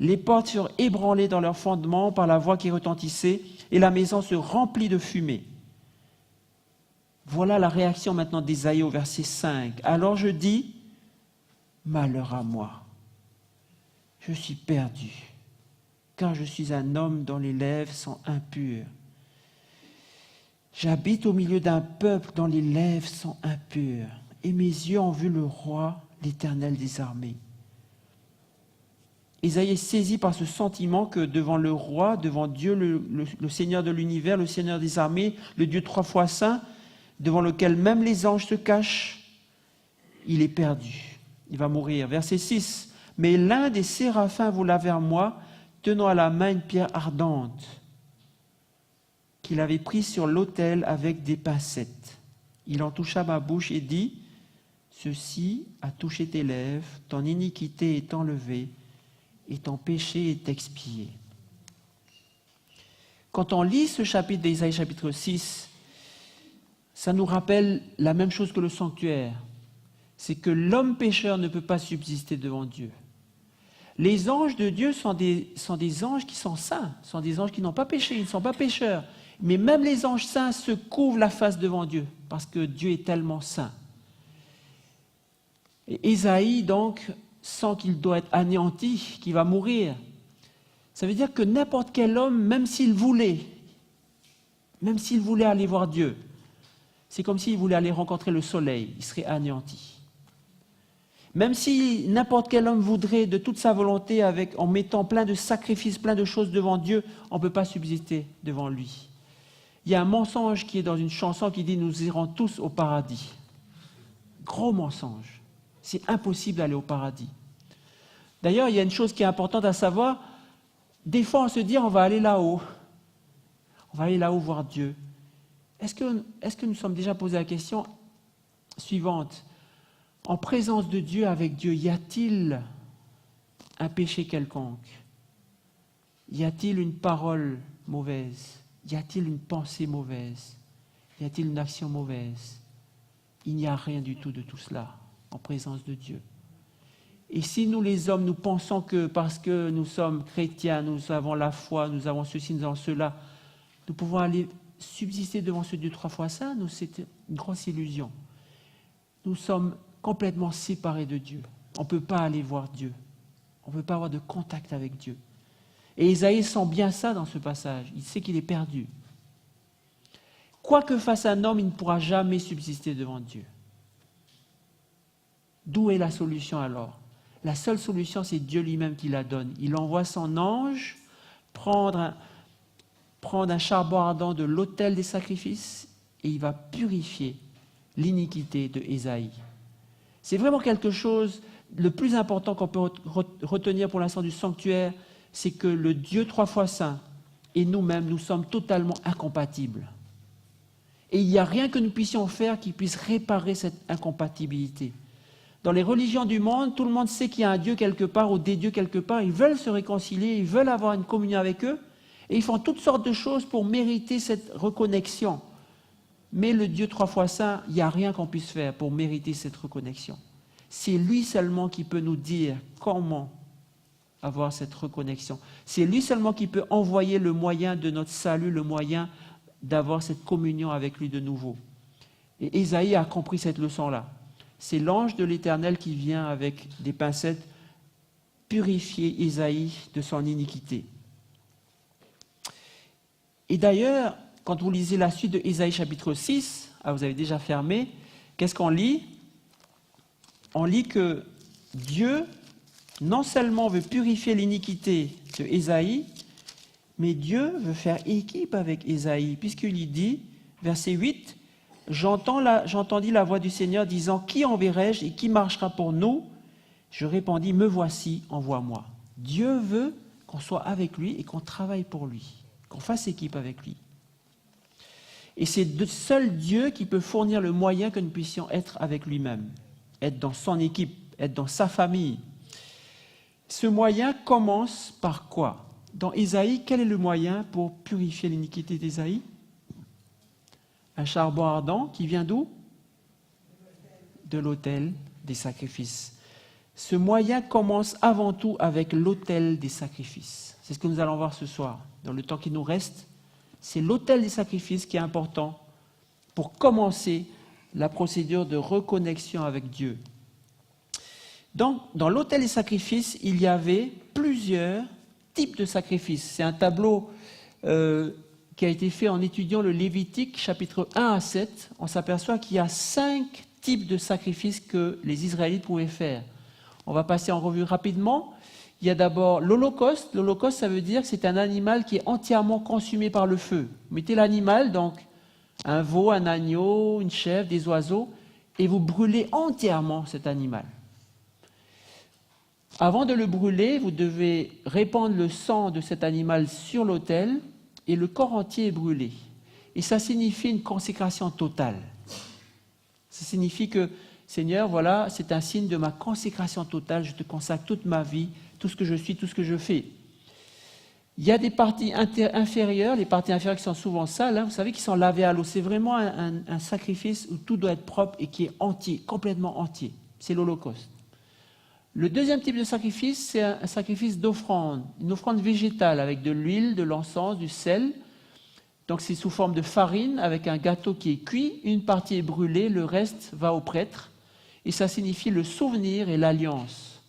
Les portes furent ébranlées dans leurs fondements par la voix qui retentissait, et la maison se remplit de fumée. Voilà la réaction maintenant d'Ésaïe au verset 5. « Alors je dis, malheur à moi, je suis perdu, car je suis un homme dont les lèvres sont impures. J'habite au milieu d'un peuple dont les lèvres sont impures, et mes yeux ont vu le roi, l'Éternel des armées. » Isaïe est saisi par ce sentiment que devant le roi, devant Dieu, le Seigneur de l'univers, le Seigneur des armées, le Dieu 3 fois saint, devant lequel même les anges se cachent, il est perdu. Il va mourir. Verset 6. « Mais l'un des séraphins vola vers moi, tenant à la main une pierre ardente, qu'il avait prise sur l'autel avec des pincettes. Il en toucha ma bouche et dit, « Ceci a touché tes lèvres, ton iniquité est enlevée, et ton péché est expié. » Quand on lit ce chapitre d'Ésaïe chapitre 6, ça nous rappelle la même chose que le sanctuaire. C'est que l'homme pécheur ne peut pas subsister devant Dieu. Les anges de Dieu sont des anges qui sont saints, sont des anges qui n'ont pas péché, ils ne sont pas pécheurs. Mais même les anges saints se couvrent la face devant Dieu, parce que Dieu est tellement saint. Et Ésaïe, donc, sent qu'il doit être anéanti, qu'il va mourir. Ça veut dire que n'importe quel homme, même s'il voulait aller voir Dieu, C'est comme s'il voulait aller rencontrer le soleil, il serait anéanti. Même si n'importe quel homme voudrait de toute sa volonté, en mettant plein de sacrifices, plein de choses devant Dieu, on ne peut pas subsister devant lui. Il y a un mensonge qui est dans une chanson qui dit « Nous irons tous au paradis ». Gros mensonge. C'est impossible d'aller au paradis. D'ailleurs, il y a une chose qui est importante à savoir. Des fois, on se dit « On va aller là-haut. On va aller là-haut voir Dieu ». Est-ce que nous sommes déjà posé la question suivante? En présence de Dieu, avec Dieu, y a-t-il un péché quelconque? Y a-t-il une parole mauvaise? Y a-t-il une pensée mauvaise? Y a-t-il une action mauvaise? Il n'y a rien du tout de tout cela en présence de Dieu. Et si nous les hommes, nous pensons que parce que nous sommes chrétiens, nous avons la foi, nous avons ceci, nous avons cela, nous pouvons aller subsister devant ce Dieu trois fois saint, c'est une grosse illusion. Nous sommes complètement séparés de Dieu. On ne peut pas aller voir Dieu. On ne peut pas avoir de contact avec Dieu. Et Isaïe sent bien ça dans ce passage. Il sait qu'il est perdu. Quoi que fasse un homme, il ne pourra jamais subsister devant Dieu. D'où est la solution alors? La seule solution, c'est Dieu lui-même qui la donne. Il envoie son ange prendre un charbon ardent de l'autel des sacrifices et il va purifier l'iniquité de Ésaïe. C'est vraiment quelque chose, le plus important qu'on peut retenir pour l'instant du sanctuaire, c'est que le Dieu trois fois saint et nous-mêmes, nous sommes totalement incompatibles. Et il n'y a rien que nous puissions faire qui puisse réparer cette incompatibilité. Dans les religions du monde, tout le monde sait qu'il y a un Dieu quelque part ou des dieux quelque part. Ils veulent se réconcilier, ils veulent avoir une communion avec eux. Et ils font toutes sortes de choses pour mériter cette reconnexion. Mais le Dieu trois fois saint, il n'y a rien qu'on puisse faire pour mériter cette reconnexion. C'est lui seulement qui peut nous dire comment avoir cette reconnexion. C'est lui seulement qui peut envoyer le moyen de notre salut, le moyen d'avoir cette communion avec lui de nouveau. Et Ésaïe a compris cette leçon-là. C'est l'ange de l'Éternel qui vient avec des pincettes purifier Ésaïe de son iniquité. Et d'ailleurs, quand vous lisez la suite de Ésaïe chapitre 6, vous avez déjà fermé, qu'est-ce qu'on lit? On lit que Dieu, non seulement veut purifier l'iniquité de Ésaïe, mais Dieu veut faire équipe avec Ésaïe, puisqu'il y dit, verset 8, « J'entendis la voix du Seigneur disant, « Qui enverrai-je et qui marchera pour nous ?» Je répondis, « Me voici, envoie-moi. » Dieu veut qu'on soit avec lui et qu'on travaille pour lui, qu'on fasse équipe avec lui. Et c'est seul Dieu qui peut fournir le moyen que nous puissions être avec lui-même, être dans son équipe, être dans sa famille. Ce moyen commence par quoi? Dans Ésaïe, quel est le moyen pour purifier l'iniquité d'Ésaïe? Un charbon ardent qui vient d'où? De l'autel des sacrifices. Ce moyen commence avant tout avec l'autel des sacrifices. C'est ce que nous allons voir ce soir. Dans le temps qui nous reste, c'est l'autel des sacrifices qui est important pour commencer la procédure de reconnexion avec Dieu. Donc, dans l'autel des sacrifices, il y avait plusieurs types de sacrifices. C'est un tableau qui a été fait en étudiant le Lévitique, chapitre 1 à 7. On s'aperçoit qu'il y a 5 types de sacrifices que les Israélites pouvaient faire. On va passer en revue rapidement. Il y a d'abord l'Holocauste. L'Holocauste, ça veut dire que c'est un animal qui est entièrement consumé par le feu. Vous mettez l'animal, donc un veau, un agneau, une chèvre, des oiseaux, et vous brûlez entièrement cet animal. Avant de le brûler, vous devez répandre le sang de cet animal sur l'autel et le corps entier est brûlé. Et ça signifie une consécration totale. Ça signifie que, Seigneur, voilà, c'est un signe de ma consécration totale, je te consacre toute ma vie, tout ce que je suis, tout ce que je fais. Il y a des parties inférieures, les parties inférieures qui sont souvent sales, vous savez, qui sont lavées à l'eau. C'est vraiment un sacrifice où tout doit être propre et qui est entier, complètement entier. C'est l'Holocauste. Le deuxième type de sacrifice, c'est un sacrifice d'offrande, une offrande végétale avec de l'huile, de l'encens, du sel. Donc c'est sous forme de farine avec un gâteau qui est cuit, une partie est brûlée, le reste va au prêtre. Et ça signifie le souvenir et l'alliance.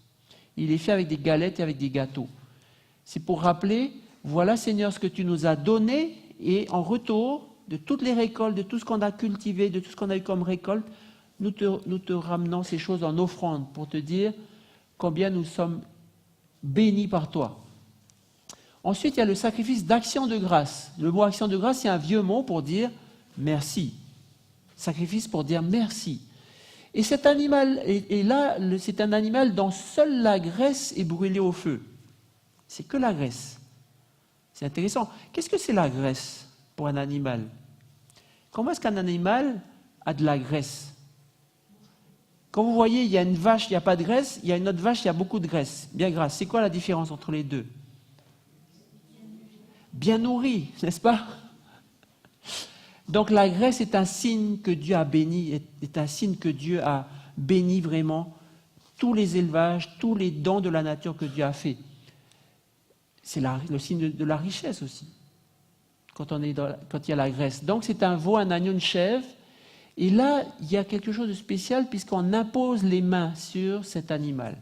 Il est fait avec des galettes et avec des gâteaux. C'est pour rappeler, voilà Seigneur ce que tu nous as donné et en retour, de toutes les récoltes, de tout ce qu'on a cultivé, de tout ce qu'on a eu comme récolte, nous te ramenons ces choses en offrande pour te dire combien nous sommes bénis par toi. Ensuite, il y a le sacrifice d'action de grâce. Le mot action de grâce, c'est un vieux mot pour dire merci. Sacrifice pour dire merci. Et cet animal, c'est un animal dont seule la graisse est brûlée au feu. C'est que la graisse. C'est intéressant. Qu'est-ce que c'est la graisse pour un animal? Comment est-ce qu'un animal a de la graisse? Quand vous voyez, il y a une vache, il n'y a pas de graisse, il y a une autre vache, il y a beaucoup de graisse, bien grasse. C'est quoi la différence entre les deux? Bien nourrie, n'est-ce pas? Donc la graisse est un signe que Dieu a béni, est un signe que Dieu a béni vraiment tous les élevages, tous les dons de la nature que Dieu a fait. C'est le signe de la richesse aussi, quand il y a la graisse. Donc c'est un veau, un agneau, une chèvre. Et là, il y a quelque chose de spécial puisqu'on impose les mains sur cet animal.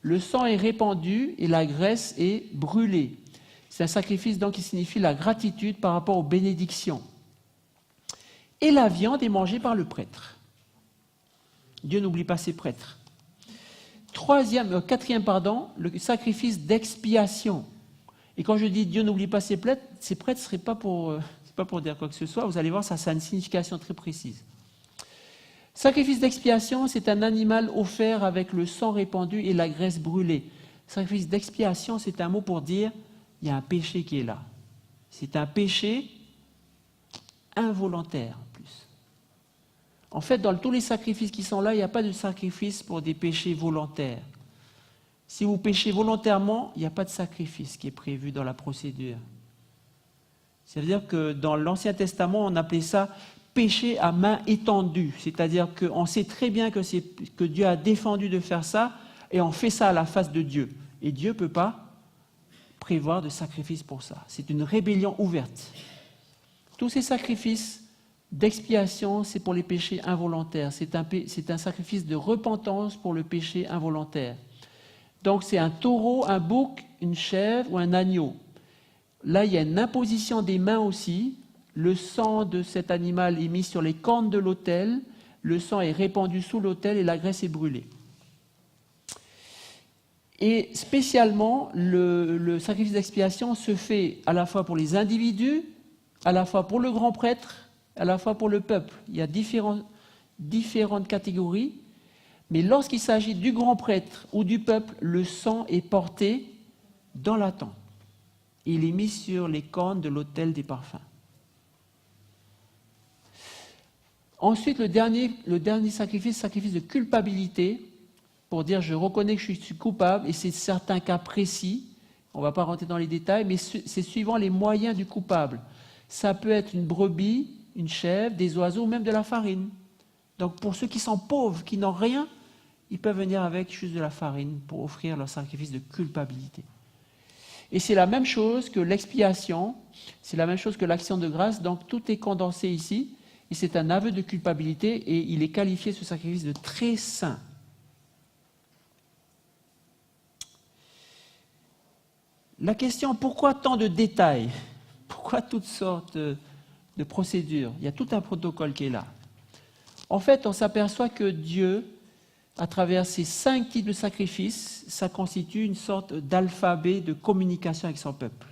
Le sang est répandu et la graisse est brûlée. C'est un sacrifice donc qui signifie la gratitude par rapport aux bénédictions. Et la viande est mangée par le prêtre. Dieu n'oublie pas ses prêtres. Quatrième, le sacrifice d'expiation. Et quand je dis Dieu n'oublie pas ses prêtres, ce ne serait pas pour dire quoi que ce soit. Vous allez voir, ça a une signification très précise. Sacrifice d'expiation, c'est un animal offert avec le sang répandu et la graisse brûlée. Sacrifice d'expiation, c'est un mot pour dire il y a un péché qui est là. C'est un péché involontaire en plus. En fait, dans tous les sacrifices qui sont là, il n'y a pas de sacrifice pour des péchés volontaires. Si vous péchez volontairement, il n'y a pas de sacrifice qui est prévu dans la procédure. C'est-à-dire que dans l'Ancien Testament, on appelait ça péché à main étendue. C'est-à-dire qu'on sait très bien que Dieu a défendu de faire ça et on fait ça à la face de Dieu. Et Dieu ne peut pas prévoir de sacrifice pour ça. C'est une rébellion ouverte. Tous ces sacrifices d'expiation, c'est pour les péchés involontaires. C'est un sacrifice de repentance pour le péché involontaire. Donc c'est un taureau, un bouc, une chèvre ou un agneau. Là, il y a une imposition des mains aussi. Le sang de cet animal est mis sur les cornes de l'autel. Le sang est répandu sous l'autel et la graisse est brûlée. Et spécialement, le sacrifice d'expiation se fait à la fois pour les individus, à la fois pour le grand prêtre, à la fois pour le peuple. Il y a différentes catégories, mais lorsqu'il s'agit du grand prêtre ou du peuple, le sang est porté dans la tente. Il est mis sur les cornes de l'autel des parfums. Ensuite, le dernier sacrifice, sacrifice de culpabilité, pour dire je reconnais que je suis coupable, et c'est certains cas précis, on ne va pas rentrer dans les détails, mais c'est suivant les moyens du coupable. Ça peut être une brebis, une chèvre, des oiseaux, ou même de la farine. Donc pour ceux qui sont pauvres, qui n'ont rien, ils peuvent venir avec juste de la farine pour offrir leur sacrifice de culpabilité. Et c'est la même chose que l'expiation, c'est la même chose que l'action de grâce, donc tout est condensé ici, et c'est un aveu de culpabilité, et il est qualifié, ce sacrifice, de très saint. La question, pourquoi tant de détails? Pourquoi toutes sortes de procédures? Il y a tout un protocole qui est là. En fait, on s'aperçoit que Dieu, à travers ces 5 types de sacrifices, ça constitue une sorte d'alphabet de communication avec son peuple.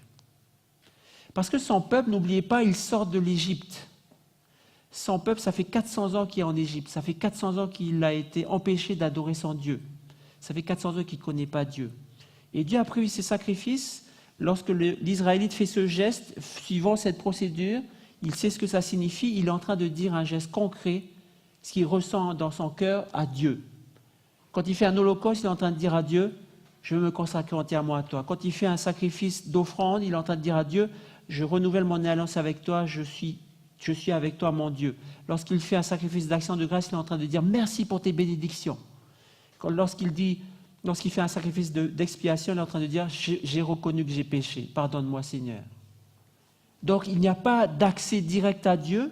Parce que son peuple, n'oubliez pas, il sort de l'Égypte. Son peuple, ça fait 400 ans qu'il est en Égypte. Ça fait 400 ans qu'il a été empêché d'adorer son Dieu. Ça fait 400 ans qu'il ne connaît pas Dieu. Et Dieu a prévu ces sacrifices. Lorsque l'Israélite fait ce geste, suivant cette procédure, il sait ce que ça signifie. Il est en train de dire un geste concret, ce qu'il ressent dans son cœur à Dieu. Quand il fait un holocauste, il est en train de dire à Dieu, je veux me consacrer entièrement à toi. Quand il fait un sacrifice d'offrande, il est en train de dire à Dieu, je renouvelle mon alliance avec toi, je suis avec toi, mon Dieu. Lorsqu'il fait un sacrifice d'action de grâce, il est en train de dire merci pour tes bénédictions. Lorsqu'il fait un sacrifice d'expiation, il est en train de dire j'ai reconnu que j'ai péché, pardonne-moi Seigneur. Donc il n'y a pas d'accès direct à Dieu,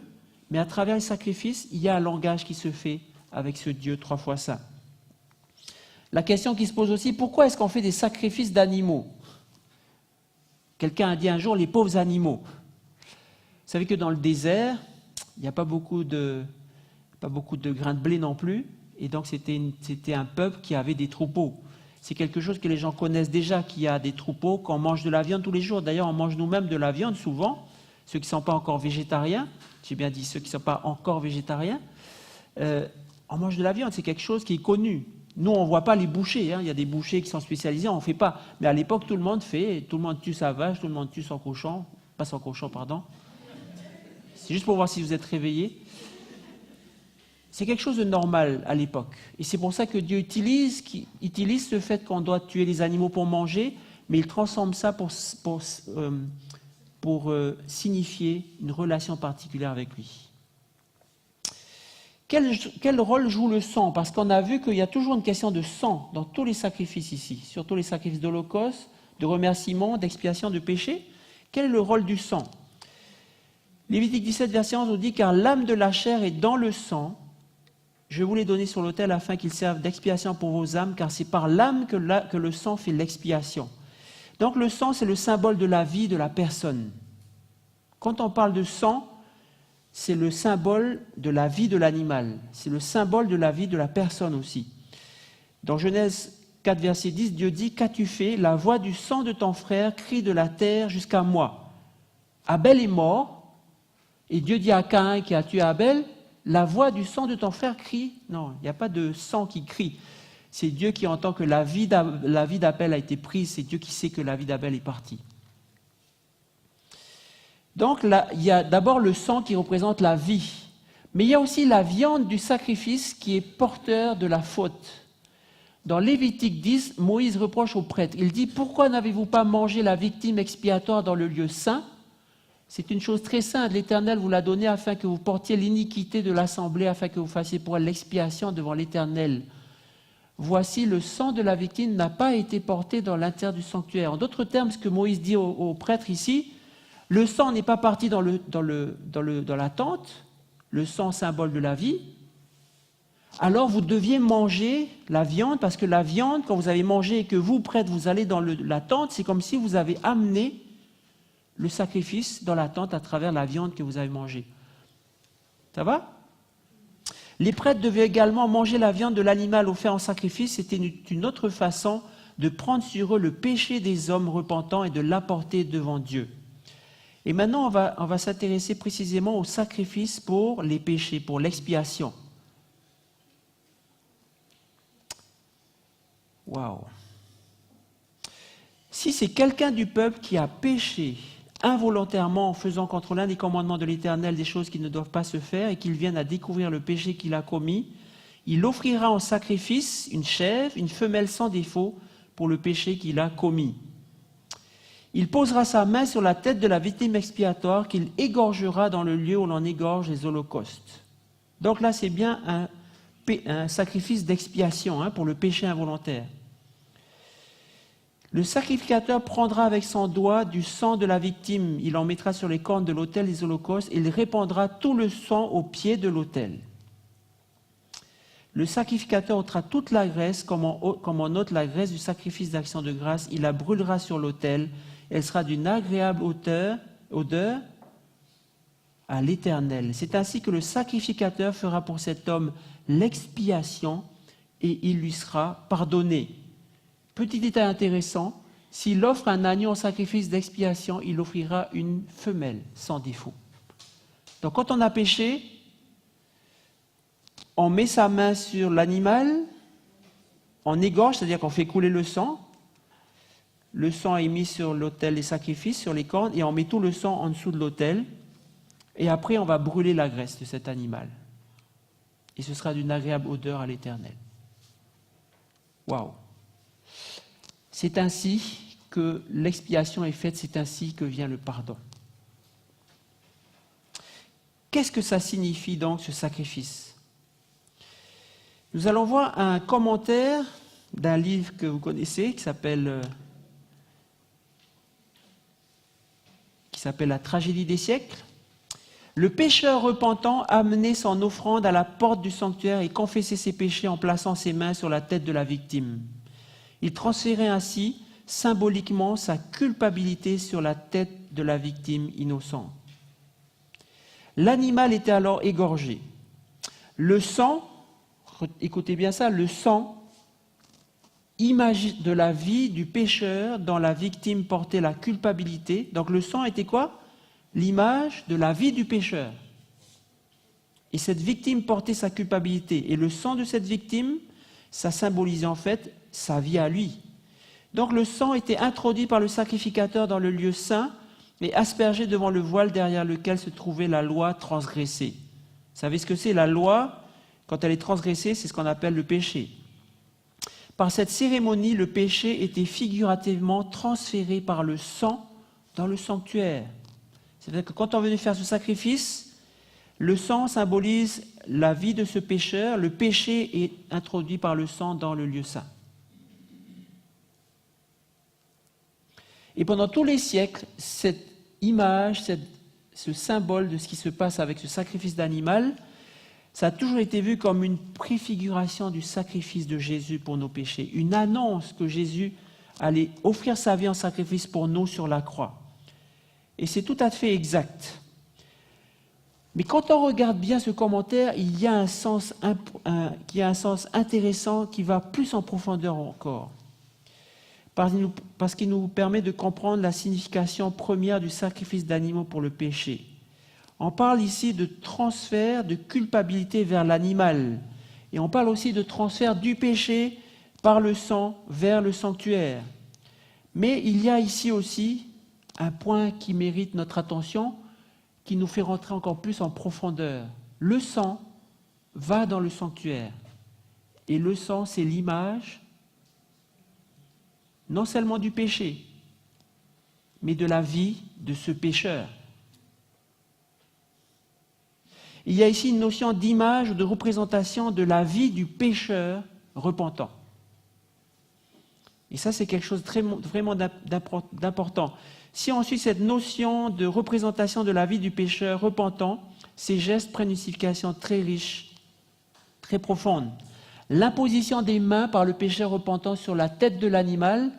mais à travers le sacrifice, il y a un langage qui se fait avec ce Dieu 3 fois saint. La question qui se pose aussi, pourquoi est-ce qu'on fait des sacrifices d'animaux? Quelqu'un a dit un jour les pauvres animaux. savez que dans le désert, il n'y a pas beaucoup de grains de blé non plus, et donc c'était un peuple qui avait des troupeaux. C'est quelque chose que les gens connaissent déjà, qu'il y a des troupeaux, qu'on mange de la viande tous les jours. D'ailleurs, on mange nous-mêmes de la viande souvent, ceux qui ne sont pas encore végétariens, j'ai bien dit ceux qui ne sont pas encore végétariens, on mange de la viande, c'est quelque chose qui est connu. Nous, on ne voit pas les bouchers, hein. Il y a des bouchers qui sont spécialisés, on ne fait pas. Mais à l'époque, tout le monde fait, tout le monde tue sa vache, tout le monde tue son cochon, pas son cochon, pardon. C'est juste pour voir si vous êtes réveillés. C'est quelque chose de normal à l'époque. Et c'est pour ça que Dieu utilise le fait qu'on doit tuer les animaux pour manger, mais il transforme ça pour signifier une relation particulière avec lui. Quel rôle joue le sang? Parce qu'on a vu qu'il y a toujours une question de sang dans tous les sacrifices ici, surtout les sacrifices d'holocauste, de remerciement, d'expiation de péché. Quel est le rôle du sang? Lévitique 17, verset 11 nous dit « Car l'âme de la chair est dans le sang, je vous l'ai donné sur l'autel afin qu'il serve d'expiation pour vos âmes, car c'est par l'âme que le sang fait l'expiation. » Donc le sang, c'est le symbole de la vie de la personne. Quand on parle de sang, c'est le symbole de la vie de l'animal. C'est le symbole de la vie de la personne aussi. Dans Genèse 4, verset 10, Dieu dit « Qu'as-tu fait? La voix du sang de ton frère crie de la terre jusqu'à moi. » Abel est mort, et Dieu dit à Caïn qui a tué Abel, « La voix du sang de ton frère crie. » Non, il n'y a pas de sang qui crie. C'est Dieu qui entend que la vie d'Abel a été prise, c'est Dieu qui sait que la vie d'Abel est partie. Donc, là, il y a d'abord le sang qui représente la vie. Mais il y a aussi la viande du sacrifice qui est porteur de la faute. Dans Lévitique 10, Moïse reproche aux prêtres. Il dit « Pourquoi n'avez-vous pas mangé la victime expiatoire dans le lieu saint ? C'est une chose très sainte. L'Éternel vous l'a donnée afin que vous portiez l'iniquité de l'assemblée, afin que vous fassiez pour elle l'expiation devant l'Éternel. Voici, le sang de la victime n'a pas été porté dans l'intérieur du sanctuaire. » En d'autres termes, ce que Moïse dit aux prêtres ici, le sang n'est pas parti dans la tente, le sang symbole de la vie. Alors vous deviez manger la viande, parce que la viande, quand vous avez mangé et que vous, prêtres, vous allez dans la tente, c'est comme si vous avez amené le sacrifice dans la tente à travers la viande que vous avez mangée. Ça va? Les prêtres devaient également manger la viande de l'animal offert en sacrifice. C'était une autre façon de prendre sur eux le péché des hommes repentants et de l'apporter devant Dieu. Et maintenant, on va s'intéresser précisément au sacrifice pour les péchés, pour l'expiation. Waouh! Si c'est quelqu'un du peuple qui a péché involontairement en faisant contre l'un des commandements de l'Éternel des choses qui ne doivent pas se faire et qu'il vienne à découvrir le péché qu'il a commis, il offrira en sacrifice une chèvre, une femelle sans défaut pour le péché qu'il a commis. Il posera sa main sur la tête de la victime expiatoire qu'il égorgera dans le lieu où l'on égorge les holocaustes. Donc là, c'est bien un sacrifice d'expiation pour le péché involontaire. Le sacrificateur prendra avec son doigt du sang de la victime, il en mettra sur les cornes de l'autel des holocaustes et il répandra tout le sang au pied de l'autel. Le sacrificateur ôtera toute la graisse comme on ôte la graisse du sacrifice d'action de grâce, il la brûlera sur l'autel. Elle sera d'une agréable odeur à l'Éternel. C'est ainsi que le sacrificateur fera pour cet homme l'expiation et il lui sera pardonné. Petit détail intéressant, s'il offre un agneau en sacrifice d'expiation, il offrira une femelle sans défaut. Donc quand on a péché, on met sa main sur l'animal, on égorge, c'est-à-dire qu'on fait couler le sang. Le sang est mis sur l'autel des sacrifices, sur les cornes, et on met tout le sang en dessous de l'autel. Et après, on va brûler la graisse de cet animal. Et ce sera d'une agréable odeur à l'Éternel. Waouh! C'est ainsi que l'expiation est faite, c'est ainsi que vient le pardon. Qu'est-ce que ça signifie donc, ce sacrifice? Nous allons voir un commentaire d'un livre que vous connaissez, qui s'appelle La tragédie des siècles. Le pécheur repentant amenait son offrande à la porte du sanctuaire et confessait ses péchés en plaçant ses mains sur la tête de la victime. Il transférait ainsi symboliquement sa culpabilité sur la tête de la victime innocente. L'animal était alors égorgé. Le sang, écoutez bien ça, le sang, image de la vie du pécheur dont la victime portait la culpabilité. Donc le sang était quoi? L'image de la vie du pécheur. Et cette victime portait sa culpabilité. Et le sang de cette victime, ça symbolisait en fait sa vie à lui. Donc le sang était introduit par le sacrificateur dans le lieu saint et aspergé devant le voile derrière lequel se trouvait la loi transgressée. Vous savez ce que c'est? La loi, quand elle est transgressée, c'est ce qu'on appelle le péché. Par cette cérémonie, le péché était figurativement transféré par le sang dans le sanctuaire. C'est-à-dire que quand on venait faire ce sacrifice, le sang symbolise la vie de ce pécheur, le péché est introduit par le sang dans le lieu saint. Et pendant tous les siècles, cette image, ce symbole de ce qui se passe avec ce sacrifice d'animal, ça a toujours été vu comme une préfiguration du sacrifice de Jésus pour nos péchés, une annonce que Jésus allait offrir sa vie en sacrifice pour nous sur la croix. Et c'est tout à fait exact. Mais quand on regarde bien ce commentaire, il y a un sens intéressant qui va plus en profondeur encore. Parce qu'il nous permet de comprendre la signification première du sacrifice d'animaux pour le péché. On parle ici de transfert de culpabilité vers l'animal. Et on parle aussi de transfert du péché par le sang vers le sanctuaire. Mais il y a ici aussi un point qui mérite notre attention, qui nous fait rentrer encore plus en profondeur. Le sang va dans le sanctuaire. Et le sang, c'est l'image non seulement du péché, mais de la vie de ce pécheur. Il y a ici une notion d'image, de représentation de la vie du pécheur repentant. Et ça, c'est quelque chose de vraiment d'important. Si on suit cette notion de représentation de la vie du pécheur repentant, ces gestes prennent une signification très riche, très profonde. L'imposition des mains par le pécheur repentant sur la tête de l'animal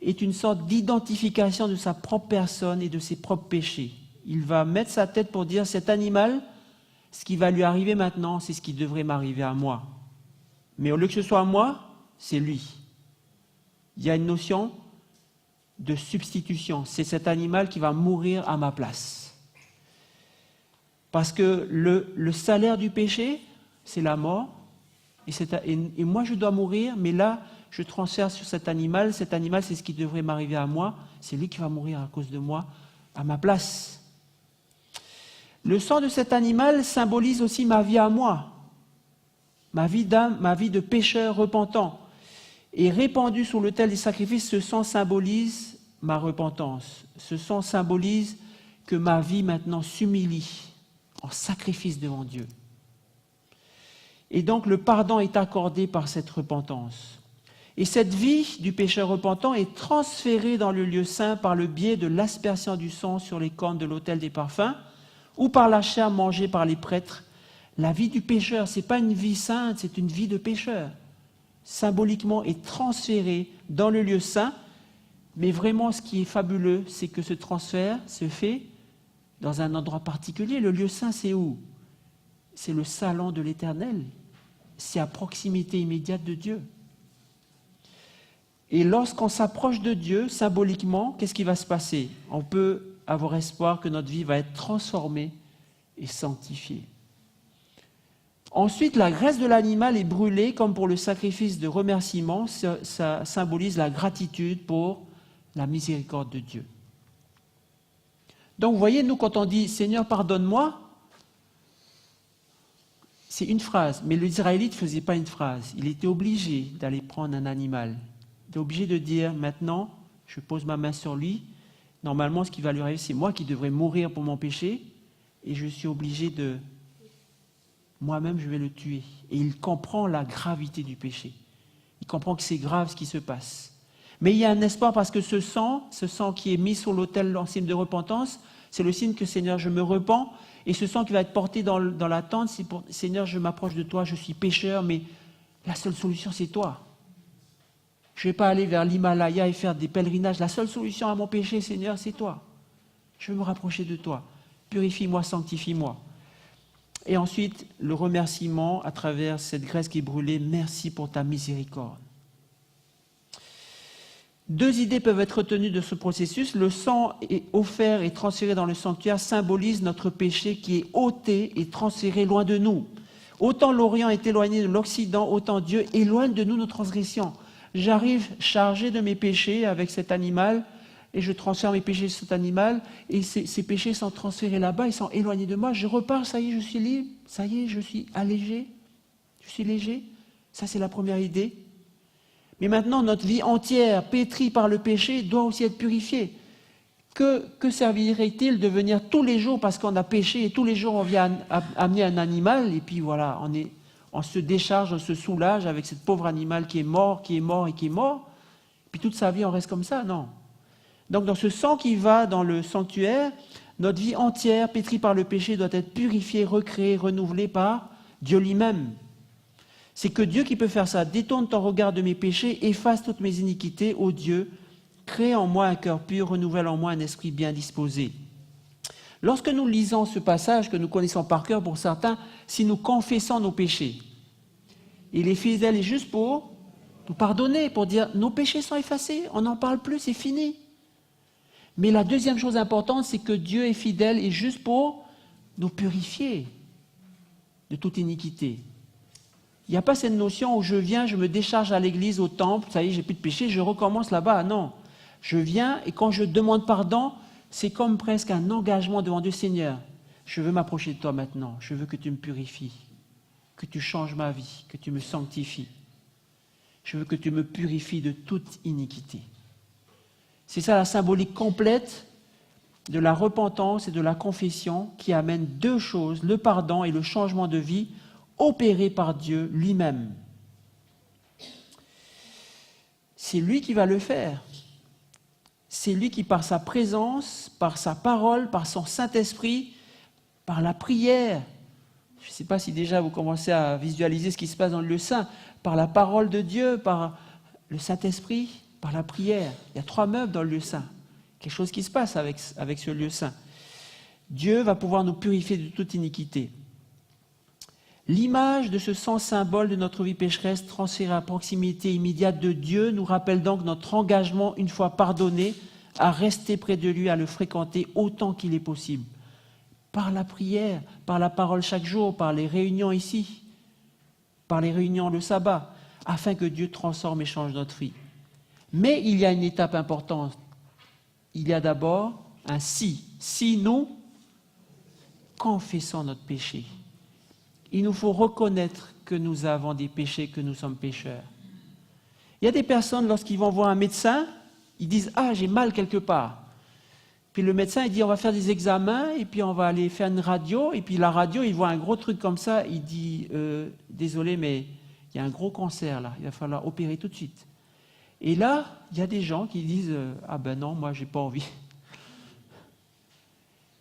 est une sorte d'identification de sa propre personne et de ses propres péchés. Il va mettre sa tête pour dire, cet animal, ce qui va lui arriver maintenant, c'est ce qui devrait m'arriver à moi. Mais au lieu que ce soit à moi, c'est lui. Il y a une notion de substitution. C'est cet animal qui va mourir à ma place. Parce que le salaire du péché, c'est la mort. Et moi, je dois mourir, mais là, je transfère sur cet animal. Cet animal, c'est ce qui devrait m'arriver à moi. C'est lui qui va mourir à cause de moi, à ma place. Le sang de cet animal symbolise aussi ma vie à moi, ma vie d'âme, ma vie de pécheur repentant. Et répandu sur l'autel des sacrifices, ce sang symbolise ma repentance. Ce sang symbolise que ma vie maintenant s'humilie en sacrifice devant Dieu. Et donc le pardon est accordé par cette repentance. Et cette vie du pécheur repentant est transférée dans le lieu saint par le biais de l'aspersion du sang sur les cornes de l'autel des parfums ou par la chair mangée par les prêtres. La vie du pécheur, ce n'est pas une vie sainte, c'est une vie de pécheur. Symboliquement est transférée dans le lieu saint, mais vraiment ce qui est fabuleux, c'est que ce transfert se fait dans un endroit particulier. Le lieu saint, c'est où? C'est le salon de l'Éternel. C'est à proximité immédiate de Dieu. Et lorsqu'on s'approche de Dieu, symboliquement, qu'est-ce qui va se passer? On peut avoir espoir que notre vie va être transformée et sanctifiée. Ensuite, la graisse de l'animal est brûlée comme pour le sacrifice de remerciement. Ça symbolise la gratitude pour la miséricorde de Dieu. Donc, vous voyez, nous, quand on dit « Seigneur, pardonne-moi », c'est une phrase. Mais l'Israélite ne faisait pas une phrase. Il était obligé d'aller prendre un animal. Il était obligé de dire « Maintenant, je pose ma main sur lui. Normalement, ce qui va lui arriver, c'est moi qui devrais mourir pour mon péché. Et je suis obligé de... Moi-même, je vais le tuer. » Et il comprend la gravité du péché. Il comprend que c'est grave ce qui se passe. Mais il y a un espoir parce que ce sang qui est mis sur l'autel en signe de repentance, c'est le signe que, Seigneur, je me repens. Et ce sang qui va être porté dans la tente, c'est pour, Seigneur, je m'approche de toi, je suis pécheur, mais la seule solution, c'est toi. Je ne vais pas aller vers l'Himalaya et faire des pèlerinages. La seule solution à mon péché, Seigneur, c'est toi. Je veux me rapprocher de toi. Purifie-moi, sanctifie-moi. Et ensuite, le remerciement à travers cette graisse qui est brûlée. Merci pour ta miséricorde. Deux idées peuvent être retenues de ce processus. Le sang est offert et transféré dans le sanctuaire symbolise notre péché qui est ôté et transféré loin de nous. Autant l'Orient est éloigné de l'Occident, autant Dieu éloigne de nous nos transgressions. J'arrive chargé de mes péchés avec cet animal et je transfère mes péchés sur cet animal et ces péchés sont transférés là-bas, ils sont éloignés de moi. Je repars, ça y est, je suis libre, ça y est, je suis allégé, je suis léger. Ça, c'est la première idée. Mais maintenant, notre vie entière, pétrie par le péché, doit aussi être purifiée. Que servirait-il de venir tous les jours parce qu'on a péché et tous les jours on vient amener un animal et puis voilà, on se décharge, on se soulage avec ce pauvre animal qui est mort, qui est mort et qui est mort. Puis toute sa vie on reste comme ça, non. Donc dans ce sang qui va dans le sanctuaire, notre vie entière, pétrie par le péché, doit être purifiée, recréée, renouvelée par Dieu lui-même. C'est que Dieu qui peut faire ça. Détourne ton regard de mes péchés, efface toutes mes iniquités, ô Dieu. Crée en moi un cœur pur, renouvelle en moi un esprit bien disposé. Lorsque nous lisons ce passage que nous connaissons par cœur pour certains, si nous confessons nos péchés, il est fidèle et juste pour nous pardonner, pour dire nos péchés sont effacés, on n'en parle plus, c'est fini. Mais la deuxième chose importante, c'est que Dieu est fidèle et juste pour nous purifier de toute iniquité. Il n'y a pas cette notion où je viens, je me décharge à l'église, au temple, ça y est, j'ai plus de péché, je recommence là-bas. Non. Je viens et quand je demande pardon, c'est comme presque un engagement devant Dieu. Seigneur, je veux m'approcher de toi maintenant. Je veux que tu me purifies, que tu changes ma vie, que tu me sanctifies. Je veux que tu me purifies de toute iniquité. C'est ça la symbolique complète de la repentance et de la confession qui amène deux choses, le pardon et le changement de vie opéré par Dieu lui-même. C'est lui qui va le faire. C'est lui qui, par sa présence, par sa parole, par son Saint-Esprit, par la prière, je ne sais pas si déjà vous commencez à visualiser ce qui se passe dans le lieu saint, par la parole de Dieu, par le Saint-Esprit, par la prière. Il y a trois meubles dans le lieu saint. Quelque chose qui se passe avec ce lieu saint. Dieu va pouvoir nous purifier de toute iniquité. L'image de ce sang symbole de notre vie pécheresse transférée à proximité immédiate de Dieu nous rappelle donc notre engagement, une fois pardonné, à rester près de lui, à le fréquenter autant qu'il est possible. Par la prière, par la parole chaque jour, par les réunions ici, par les réunions le sabbat, afin que Dieu transforme et change notre vie. Mais il y a une étape importante. Il y a d'abord un si. Si nous confessons notre péché. Il nous faut reconnaître que nous avons des péchés, que nous sommes pécheurs. Il y a des personnes, lorsqu'ils vont voir un médecin, ils disent « Ah, j'ai mal quelque part ». Puis le médecin, il dit « On va faire des examens, et puis on va aller faire une radio ». Et puis la radio, il voit un gros truc comme ça, il dit « Désolé, mais il y a un gros cancer là, il va falloir opérer tout de suite ». Et là, il y a des gens qui disent « Ah ben non, moi, j'ai pas envie ».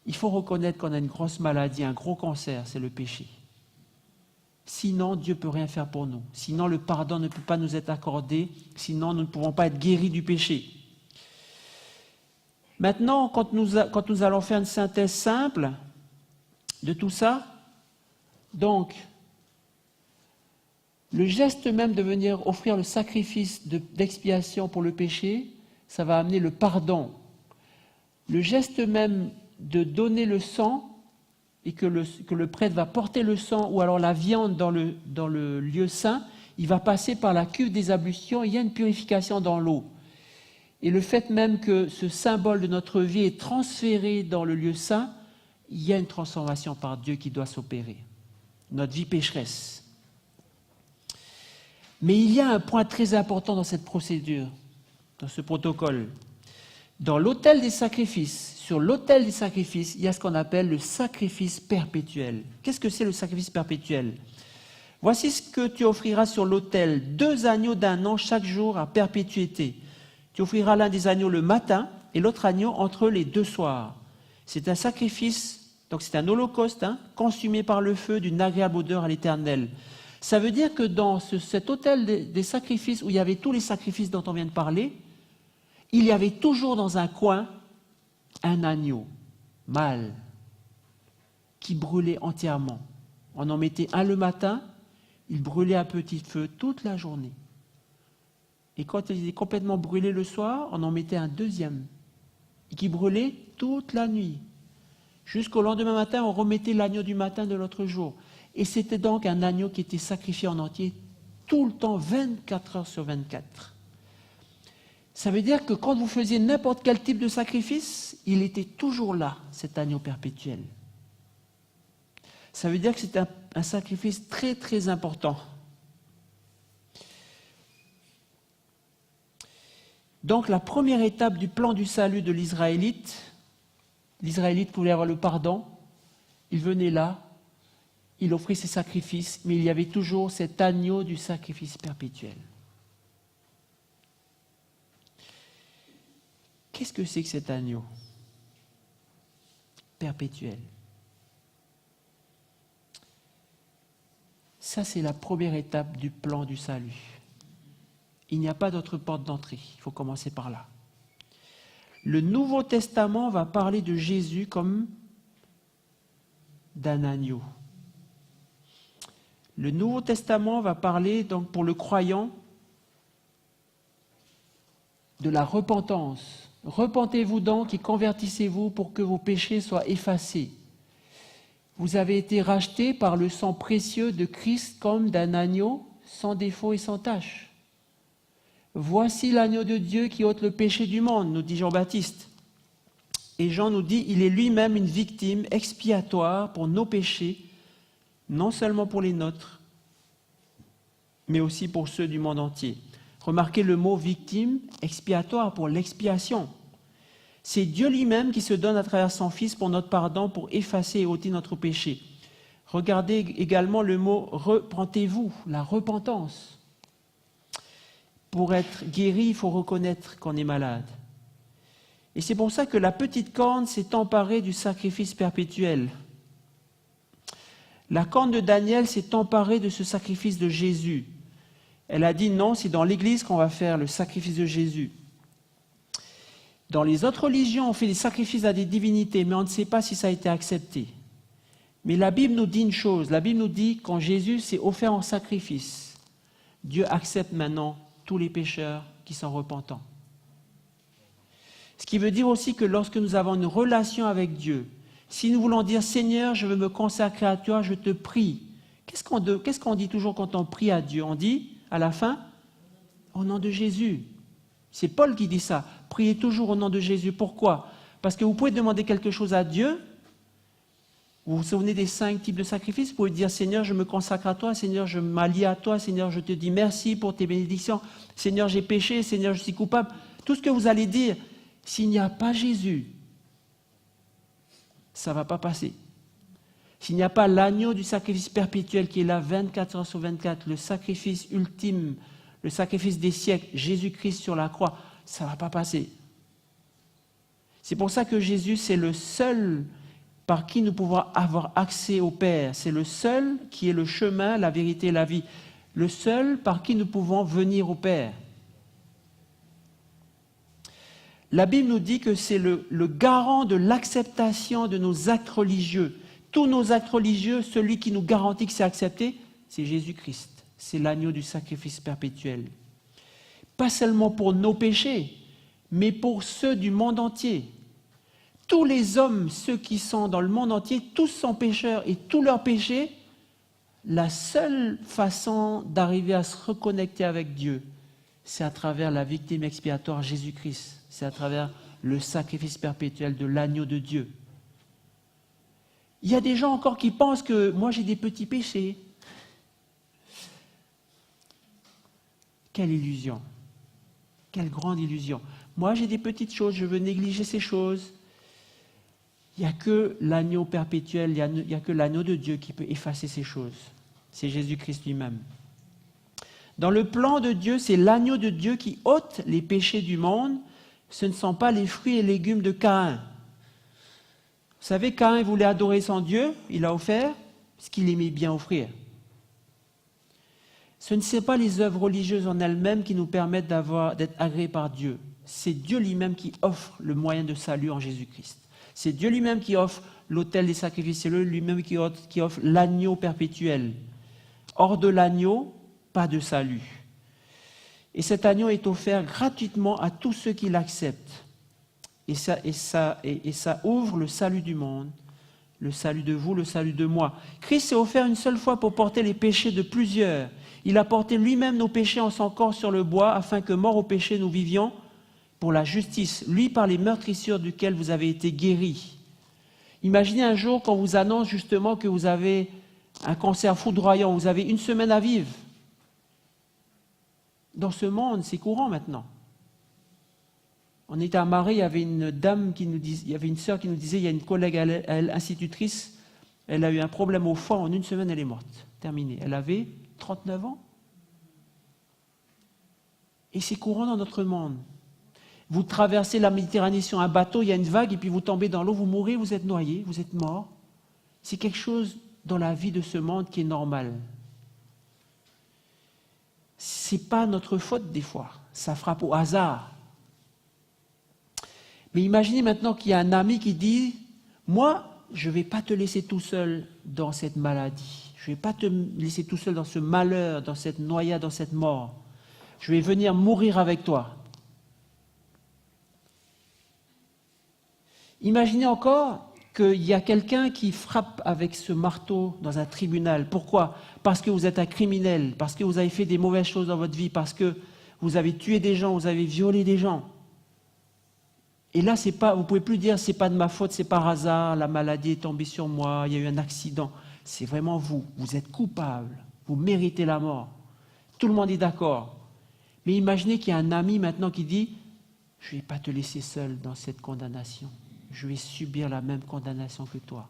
Il faut reconnaître qu'on a une grosse maladie, un gros cancer, c'est le péché. Sinon, Dieu ne peut rien faire pour nous. Sinon, le pardon ne peut pas nous être accordé. Sinon, nous ne pouvons pas être guéris du péché. Maintenant, quand nous allons faire une synthèse simple de tout ça, donc, le geste même de venir offrir le sacrifice d'expiation pour le péché, ça va amener le pardon. Le geste même de donner le sang, et que le prêtre va porter le sang ou alors la viande dans le lieu saint, il va passer par la cuve des ablutions, il y a une purification dans l'eau. Et le fait même que ce symbole de notre vie est transféré dans le lieu saint, il y a une transformation par Dieu qui doit s'opérer. Notre vie pécheresse. Mais il y a un point très important dans cette procédure, dans ce protocole. Dans l'autel des sacrifices, sur l'autel des sacrifices, il y a ce qu'on appelle le sacrifice perpétuel. Qu'est-ce que c'est le sacrifice perpétuel? Voici ce que tu offriras sur l'autel, 2 agneaux d'1 an chaque jour à perpétuité. Tu offriras l'un des agneaux le matin et l'autre agneau entre les 2 soirs. C'est un sacrifice, donc c'est un holocauste, consumé par le feu d'une agréable odeur à l'Éternel. Ça veut dire que dans cet autel des sacrifices, où il y avait tous les sacrifices dont on vient de parler, il y avait toujours dans un coin un agneau mâle qui brûlait entièrement. On en mettait un le matin, il brûlait à petit feu toute la journée. Et quand il était complètement brûlé le soir, on en mettait un deuxième, qui brûlait toute la nuit. Jusqu'au lendemain matin, on remettait l'agneau du matin de l'autre jour. Et c'était donc un agneau qui était sacrifié en entier tout le temps, 24 heures sur 24. Ça veut dire que quand vous faisiez n'importe quel type de sacrifice, il était toujours là, cet agneau perpétuel. Ça veut dire que c'est un sacrifice très très important. Donc la première étape du plan du salut de l'Israélite voulait avoir le pardon, il venait là, il offrait ses sacrifices, mais il y avait toujours cet agneau du sacrifice perpétuel. Qu'est-ce que c'est que cet agneau perpétuel? Ça, c'est la première étape du plan du salut. Il n'y a pas d'autre porte d'entrée, il faut commencer par là. Le Nouveau Testament va parler de Jésus comme d'un agneau. Le Nouveau Testament va parler, donc pour le croyant, de la repentance. Repentez-vous donc et convertissez-vous pour que vos péchés soient effacés. Vous avez été rachetés par le sang précieux de Christ comme d'un agneau sans défaut et sans tache. Voici l'agneau de Dieu qui ôte le péché du monde, nous dit Jean-Baptiste. Et Jean nous dit, il est lui-même une victime expiatoire pour nos péchés, non seulement pour les nôtres, mais aussi pour ceux du monde entier. Remarquez le mot victime, expiatoire, pour l'expiation. C'est Dieu lui-même qui se donne à travers son Fils pour notre pardon, pour effacer et ôter notre péché. Regardez également le mot « repentez-vous », la repentance. Pour être guéri, il faut reconnaître qu'on est malade. Et c'est pour ça que la petite corne s'est emparée du sacrifice perpétuel. La corne de Daniel s'est emparée de ce sacrifice de Jésus. Elle a dit non, c'est dans l'Église qu'on va faire le sacrifice de Jésus. Dans les autres religions, on fait des sacrifices à des divinités, mais on ne sait pas si ça a été accepté. Mais la Bible nous dit une chose, la Bible nous dit quand Jésus s'est offert en sacrifice, Dieu accepte maintenant tous les pécheurs qui sont repentants. Ce qui veut dire aussi que lorsque nous avons une relation avec Dieu, si nous voulons dire « Seigneur, je veux me consacrer à toi, je te prie », qu'est-ce qu'on dit toujours quand on prie à Dieu? On dit, à la fin, « Au nom de Jésus ». C'est Paul qui dit ça. Priez toujours au nom de Jésus. Pourquoi? Parce que vous pouvez demander quelque chose à Dieu. Vous vous souvenez des 5 types de sacrifices? Vous pouvez dire, Seigneur, je me consacre à toi. Seigneur, je m'allie à toi. Seigneur, je te dis merci pour tes bénédictions. Seigneur, j'ai péché. Seigneur, je suis coupable. Tout ce que vous allez dire, s'il n'y a pas Jésus, ça ne va pas passer. S'il n'y a pas l'agneau du sacrifice perpétuel qui est là 24 heures sur 24, le sacrifice ultime, le sacrifice des siècles, Jésus-Christ sur la croix, ça ne va pas passer. C'est pour ça que Jésus, c'est le seul par qui nous pouvons avoir accès au Père. C'est le seul qui est le chemin, la vérité et la vie. Le seul par qui nous pouvons venir au Père. La Bible nous dit que c'est le garant de l'acceptation de nos actes religieux. Tous nos actes religieux, celui qui nous garantit que c'est accepté, c'est Jésus-Christ. C'est l'agneau du sacrifice perpétuel. Pas seulement pour nos péchés, mais pour ceux du monde entier. Tous les hommes, ceux qui sont dans le monde entier, tous sont pécheurs et tous leurs péchés, la seule façon d'arriver à se reconnecter avec Dieu, c'est à travers la victime expiatoire Jésus-Christ. C'est à travers le sacrifice perpétuel de l'agneau de Dieu. Il y a des gens encore qui pensent que moi j'ai des petits péchés. Quelle illusion. Quelle grande illusion. Moi j'ai des petites choses, je veux négliger ces choses. Il n'y a que l'agneau perpétuel, il n'y a que l'agneau de Dieu qui peut effacer ces choses. C'est Jésus-Christ lui-même. Dans le plan de Dieu, c'est l'agneau de Dieu qui ôte les péchés du monde. Ce ne sont pas les fruits et légumes de Caïn. Vous savez, Caïn voulait adorer son Dieu, il a offert ce qu'il aimait bien offrir. Ce ne sont pas les œuvres religieuses en elles-mêmes qui nous permettent d'être agréés par Dieu. C'est Dieu lui-même qui offre le moyen de salut en Jésus-Christ. C'est Dieu lui-même qui offre l'autel des sacrifices, c'est lui-même qui offre l'agneau perpétuel. Hors de l'agneau, pas de salut. Et cet agneau est offert gratuitement à tous ceux qui l'acceptent. Et ça ouvre le salut du monde, le salut de vous, le salut de moi. Christ s'est offert une seule fois pour porter les péchés de plusieurs. Il a porté lui-même nos péchés en son corps sur le bois, afin que, morts au péché, nous vivions pour la justice, lui par les meurtrissures duquel vous avez été guéris. Imaginez un jour qu'on vous annonce justement que vous avez un cancer foudroyant, vous avez 1 semaine à vivre. Dans ce monde, c'est courant maintenant. On était à Marais, il y avait une dame qui nous disait, il y avait une sœur qui nous disait, il y a une collègue, elle, institutrice, elle a eu un problème au foie, en 1 semaine elle est morte, terminée. Elle avait 39 ans. Et c'est courant dans notre monde. Vous traversez la Méditerranée sur un bateau, il y a une vague, et puis vous tombez dans l'eau, vous mourrez, vous êtes noyé, vous êtes mort. C'est quelque chose dans la vie de ce monde qui est normal. Ce n'est pas notre faute des fois, ça frappe au hasard. Mais imaginez maintenant qu'il y a un ami qui dit « Moi, je ne vais pas te laisser tout seul dans cette maladie. Je ne vais pas te laisser tout seul dans ce malheur, dans cette noyade, dans cette mort. Je vais venir mourir avec toi. » Imaginez encore qu'il y a quelqu'un qui frappe avec ce marteau dans un tribunal. Pourquoi? Parce que vous êtes un criminel, parce que vous avez fait des mauvaises choses dans votre vie, parce que vous avez tué des gens, vous avez violé des gens. Et là, vous ne pouvez plus dire, c'est pas de ma faute, c'est par hasard, la maladie est tombée sur moi, il y a eu un accident. C'est vraiment vous êtes coupable, vous méritez la mort. Tout le monde est d'accord. Mais imaginez qu'il y a un ami maintenant qui dit, je ne vais pas te laisser seul dans cette condamnation. Je vais subir la même condamnation que toi.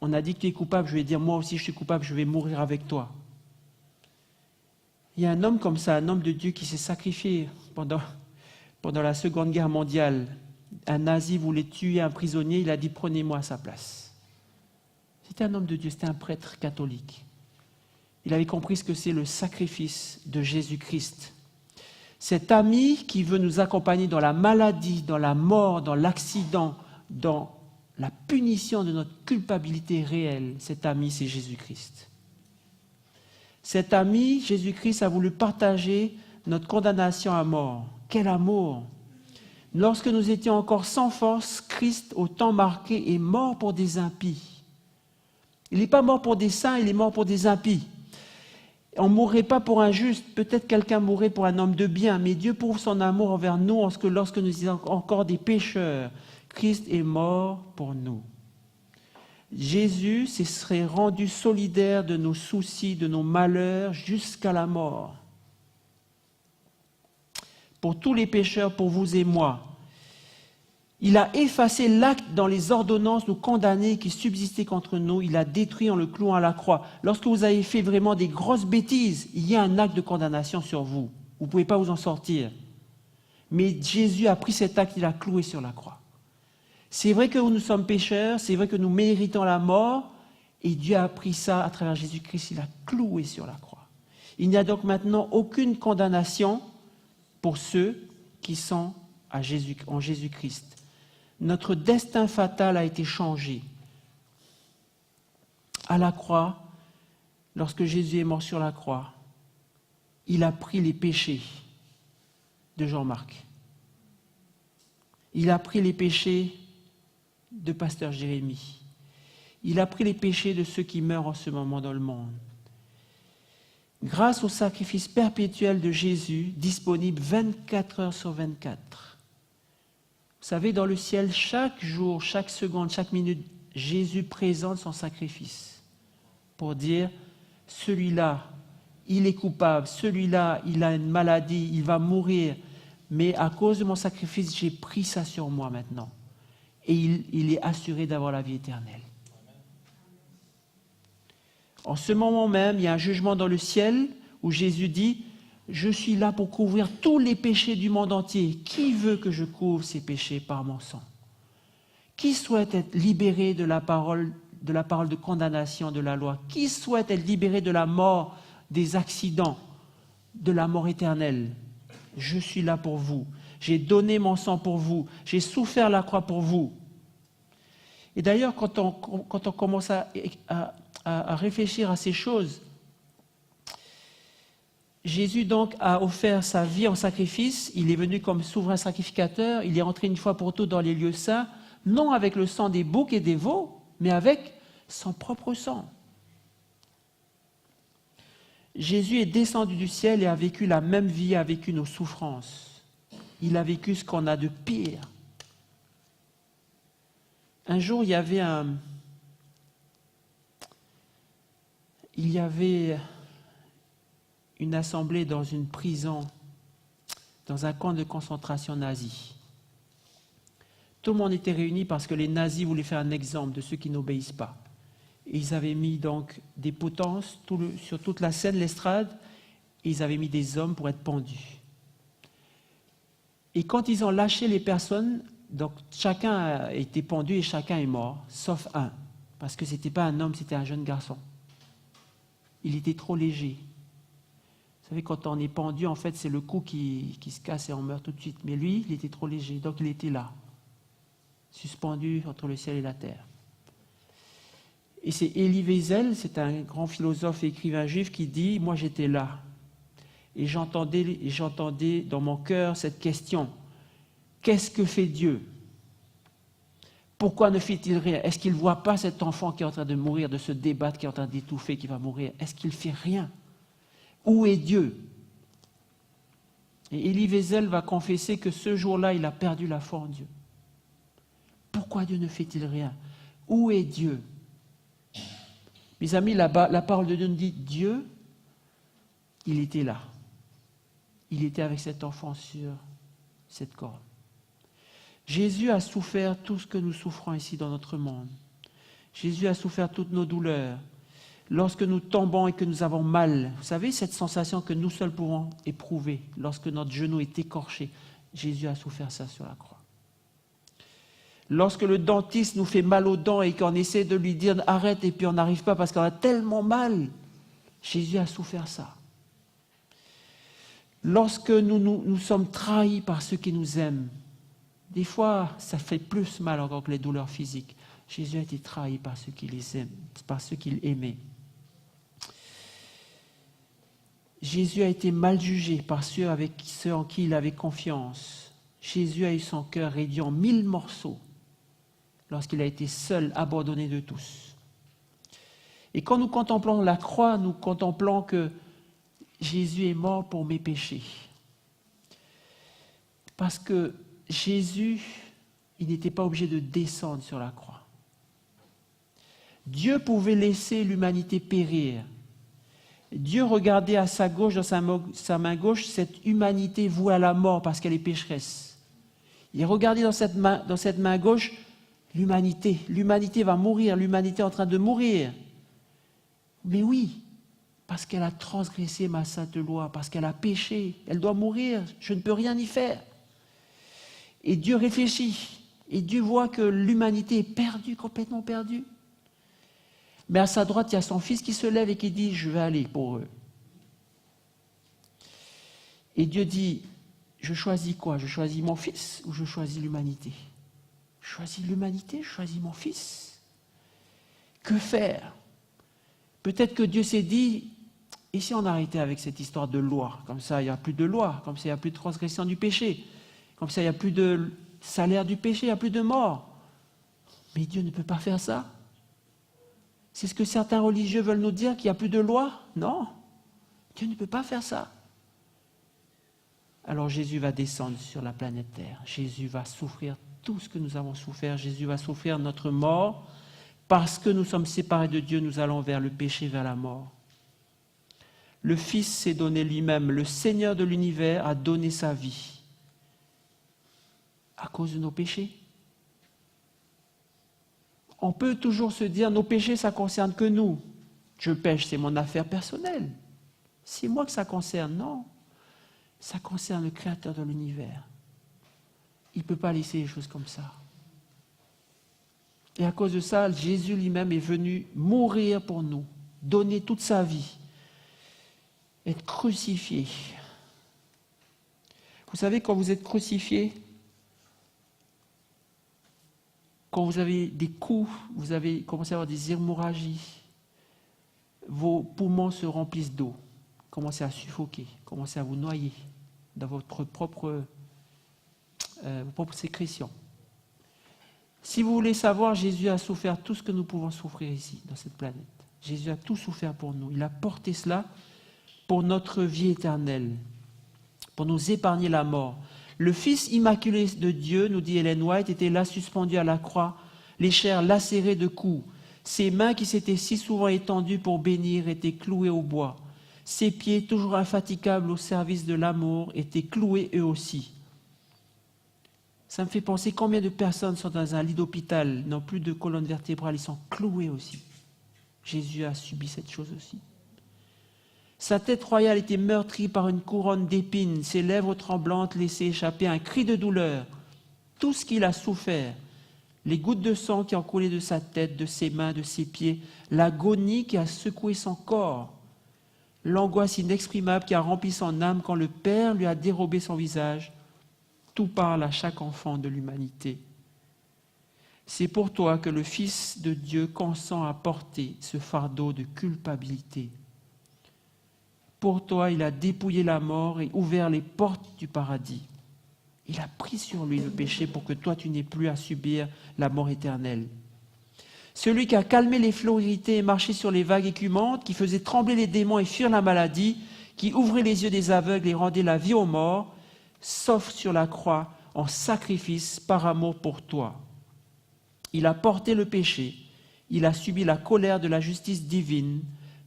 On a dit que tu es coupable, je vais dire, moi aussi je suis coupable, je vais mourir avec toi. Il y a un homme comme ça, un homme de Dieu qui s'est sacrifié pendant la Seconde Guerre mondiale. Un nazi voulait tuer un prisonnier, il a dit, prenez-moi à sa place. C'était un homme de Dieu, c'était un prêtre catholique. Il avait compris ce que c'est le sacrifice de Jésus-Christ. Cet ami qui veut nous accompagner dans la maladie, dans la mort, dans l'accident, dans la punition de notre culpabilité réelle, cet ami, c'est Jésus-Christ. Cet ami, Jésus-Christ, a voulu partager notre condamnation à mort. Quel amour! Lorsque nous étions encore sans force, Christ, au temps marqué, est mort pour des impies. Il n'est pas mort pour des saints, il est mort pour des impies. On ne mourrait pas pour un juste, peut-être quelqu'un mourrait pour un homme de bien, mais Dieu prouve son amour envers nous lorsque nous étions encore des pécheurs. Christ est mort pour nous. Jésus se serait rendu solidaire de nos soucis, de nos malheurs, jusqu'à la mort. Pour tous les pécheurs, pour vous et moi. Il a effacé l'acte dans les ordonnances nous condamner qui subsistaient contre nous. Il a détruit en le clouant à la croix. Lorsque vous avez fait vraiment des grosses bêtises, il y a un acte de condamnation sur vous. Vous ne pouvez pas vous en sortir. Mais Jésus a pris cet acte, il a cloué sur la croix. C'est vrai que nous sommes pécheurs, c'est vrai que nous méritons la mort, et Dieu a pris ça à travers Jésus-Christ, il a cloué sur la croix. Il n'y a donc maintenant aucune condamnation pour ceux qui sont en Jésus-Christ. Notre destin fatal a été changé. À la croix, lorsque Jésus est mort sur la croix, il a pris les péchés de Jean-Marc. Il a pris les péchés de pasteur Jérémie. Il a pris les péchés de ceux qui meurent en ce moment dans le monde. Grâce au sacrifice perpétuel de Jésus, disponible 24 heures sur 24. Vous savez, dans le ciel, chaque jour, chaque seconde, chaque minute, Jésus présente son sacrifice pour dire, celui-là, il est coupable, celui-là, il a une maladie, il va mourir, mais à cause de mon sacrifice, j'ai pris ça sur moi maintenant. Et il est assuré d'avoir la vie éternelle. En ce moment même, il y a un jugement dans le ciel où Jésus dit, je suis là pour couvrir tous les péchés du monde entier. Qui veut que je couvre ces péchés par mon sang? Qui souhaite être libéré de la parole de condamnation de la loi? Qui souhaite être libéré de la mort, des accidents, de la mort éternelle? Je suis là pour vous. J'ai donné mon sang pour vous. J'ai souffert la croix pour vous. Et d'ailleurs, quand on commence à réfléchir à ces choses, Jésus donc a offert sa vie en sacrifice, il est venu comme souverain sacrificateur, il est entré une fois pour toutes dans les lieux saints, non avec le sang des boucs et des veaux, mais avec son propre sang. Jésus est descendu du ciel et a vécu la même vie, a vécu nos souffrances. Il a vécu ce qu'on a de pire. Un jour, il y avait une assemblée dans une prison, dans un camp de concentration nazi. Tout le monde était réuni parce que les nazis voulaient faire un exemple de ceux qui n'obéissent pas. Et ils avaient mis donc des potences sur toute la scène, l'estrade, et ils avaient mis des hommes pour être pendus. Et quand ils ont lâché les personnes, donc chacun a été pendu et chacun est mort, sauf un, parce que ce n'était pas un homme, c'était un jeune garçon. Il était trop léger. Vous savez, quand on est pendu, en fait, c'est le cou qui se casse et on meurt tout de suite. Mais lui, il était trop léger, donc il était là, suspendu entre le ciel et la terre. Et c'est Elie Wiesel, c'est un grand philosophe et écrivain juif qui dit « Moi, j'étais là. Et j'entendais dans mon cœur cette question. Qu'est-ce que fait Dieu? Pourquoi ne fait-il rien? Est-ce qu'il ne voit pas cet enfant qui est en train de mourir, de se débattre, qui est en train d'étouffer, qui va mourir? Est-ce qu'il ne fait rien? Où est Dieu? » Et Elie Wiesel va confesser que ce jour-là, il a perdu la foi en Dieu. Pourquoi Dieu ne fait-il rien? Où est Dieu? Mes amis, la parole de Dieu nous dit, Dieu, il était là. Il était avec cet enfant sur cette corde. Jésus a souffert tout ce que nous souffrons ici dans notre monde. Jésus a souffert toutes nos douleurs. Lorsque nous tombons et que nous avons mal, vous savez, cette sensation que nous seuls pouvons éprouver lorsque notre genou est écorché, Jésus a souffert ça sur la croix. Lorsque le dentiste nous fait mal aux dents et qu'on essaie de lui dire « arrête » et puis on n'arrive pas parce qu'on a tellement mal, Jésus a souffert ça. Lorsque nous sommes trahis par ceux qui nous aiment, des fois ça fait plus mal encore que les douleurs physiques. Jésus a été trahi par ceux qui les aiment, par ceux qu'il aimait. Jésus a été mal jugé par ceux en qui il avait confiance. Jésus a eu son cœur réduit en 1000 morceaux lorsqu'il a été seul, abandonné de tous. Et quand nous contemplons la croix, nous contemplons que Jésus est mort pour mes péchés. Parce que Jésus, il n'était pas obligé de descendre sur la croix. Dieu pouvait laisser l'humanité périr. Dieu regardait à sa gauche, dans sa main gauche, cette humanité vouée à la mort parce qu'elle est pécheresse. Il regardait dans cette main gauche l'humanité. L'humanité va mourir, l'humanité est en train de mourir. Mais oui, parce qu'elle a transgressé ma sainte loi, parce qu'elle a péché, elle doit mourir, je ne peux rien y faire. Et Dieu réfléchit, et Dieu voit que l'humanité est perdue, complètement perdue. Mais à sa droite, il y a son fils qui se lève et qui dit « je vais aller pour eux ». Et Dieu dit « je choisis quoi? Je choisis mon fils ou je choisis l'humanité? Je choisis l'humanité, je choisis mon fils. Que faire? Peut-être que Dieu s'est dit « et si on arrêtait avec cette histoire de loi? Comme ça, il n'y a plus de loi, comme ça, il n'y a plus de transgression du péché. Comme ça, il n'y a plus de salaire du péché, il n'y a plus de mort. » Mais Dieu ne peut pas faire ça. C'est ce que certains religieux veulent nous dire, qu'il n'y a plus de loi? Non, Dieu ne peut pas faire ça. Alors Jésus va descendre sur la planète Terre. Jésus va souffrir tout ce que nous avons souffert. Jésus va souffrir notre mort. Parce que nous sommes séparés de Dieu, nous allons vers le péché, vers la mort. Le Fils s'est donné lui-même. Le Seigneur de l'univers a donné sa vie à cause de nos péchés. On peut toujours se dire, nos péchés, ça ne concerne que nous. Je pêche, c'est mon affaire personnelle. C'est moi que ça concerne. Non, ça concerne le Créateur de l'univers. Il ne peut pas laisser les choses comme ça. Et à cause de ça, Jésus lui-même est venu mourir pour nous, donner toute sa vie, être crucifié. Vous savez, quand vous êtes crucifié, quand vous avez des coups, vous avez commencé à avoir des hémorragies, vos poumons se remplissent d'eau, commencez à suffoquer, commencez à vous noyer dans votre propre sécrétion. Si vous voulez savoir, Jésus a souffert tout ce que nous pouvons souffrir ici, dans cette planète. Jésus a tout souffert pour nous. Il a porté cela pour notre vie éternelle, pour nous épargner la mort. Le Fils immaculé de Dieu, nous dit Ellen White, était là suspendu à la croix, les chairs lacérées de coups. Ses mains qui s'étaient si souvent étendues pour bénir étaient clouées au bois. Ses pieds, toujours infatigables au service de l'amour, étaient cloués eux aussi. Ça me fait penser combien de personnes sont dans un lit d'hôpital, n'ont plus de colonne vertébrale, ils sont cloués aussi. Jésus a subi cette chose aussi. Sa tête royale était meurtrie par une couronne d'épines, ses lèvres tremblantes laissaient échapper un cri de douleur. Tout ce qu'il a souffert, les gouttes de sang qui ont coulé de sa tête, de ses mains, de ses pieds, l'agonie qui a secoué son corps, l'angoisse inexprimable qui a rempli son âme quand le Père lui a dérobé son visage, tout parle à chaque enfant de l'humanité. C'est pour toi que le Fils de Dieu consent à porter ce fardeau de culpabilité. Pour toi, il a dépouillé la mort et ouvert les portes du paradis. Il a pris sur lui le péché pour que toi, tu n'aies plus à subir la mort éternelle. Celui qui a calmé les flots irrités et marché sur les vagues écumantes, qui faisait trembler les démons et fuir la maladie, qui ouvrait les yeux des aveugles et rendait la vie aux morts, s'offre sur la croix en sacrifice par amour pour toi. Il a porté le péché, il a subi la colère de la justice divine.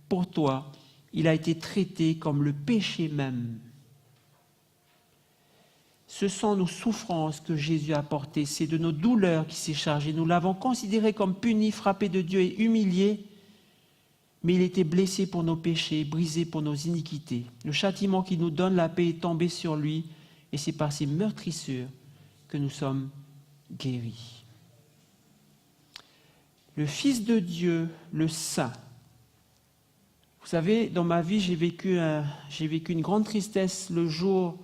Pour toi, il a été traité comme le péché même. Ce sont nos souffrances que Jésus a portées, c'est de nos douleurs qu'il s'est chargé. Nous l'avons considéré comme puni, frappé de Dieu et humilié, mais il était blessé pour nos péchés, brisé pour nos iniquités. Le châtiment qui nous donne la paix est tombé sur lui, et c'est par ses meurtrissures que nous sommes guéris. Le Fils de Dieu, le Saint. Vous savez, dans ma vie, j'ai vécu une grande tristesse le jour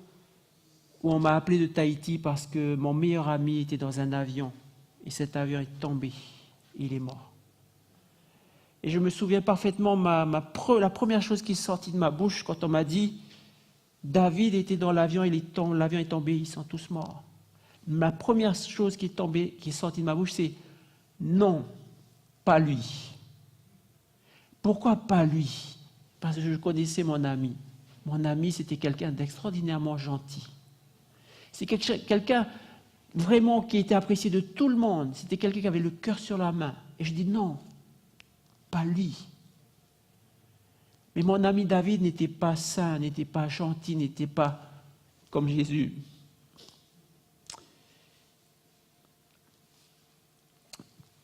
où on m'a appelé de Tahiti parce que mon meilleur ami était dans un avion et cet avion est tombé, il est mort. Et je me souviens parfaitement, la première chose qui est sortie de ma bouche quand on m'a dit « David était dans l'avion, l'avion est tombé, ils sont tous morts ». Ma première chose qui est sortie de ma bouche, c'est « Non, pas lui ». Pourquoi pas lui? Parce que je connaissais mon ami. Mon ami, c'était quelqu'un d'extraordinairement gentil. C'est quelqu'un vraiment qui était apprécié de tout le monde. C'était quelqu'un qui avait le cœur sur la main. Et je dis non, pas lui. Mais mon ami David n'était pas saint, n'était pas gentil, n'était pas comme Jésus.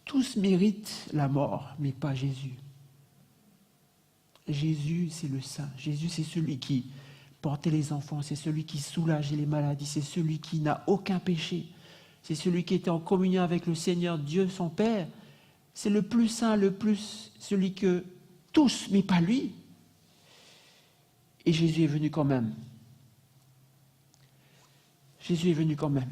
Tous méritent la mort, mais pas Jésus. Jésus, c'est le saint. Jésus, c'est celui qui portait les enfants, c'est celui qui soulageait les maladies, c'est celui qui n'a aucun péché. C'est celui qui était en communion avec le Seigneur Dieu, son Père. C'est le plus saint, celui que tous, mais pas lui. Et Jésus est venu quand même. Jésus est venu quand même.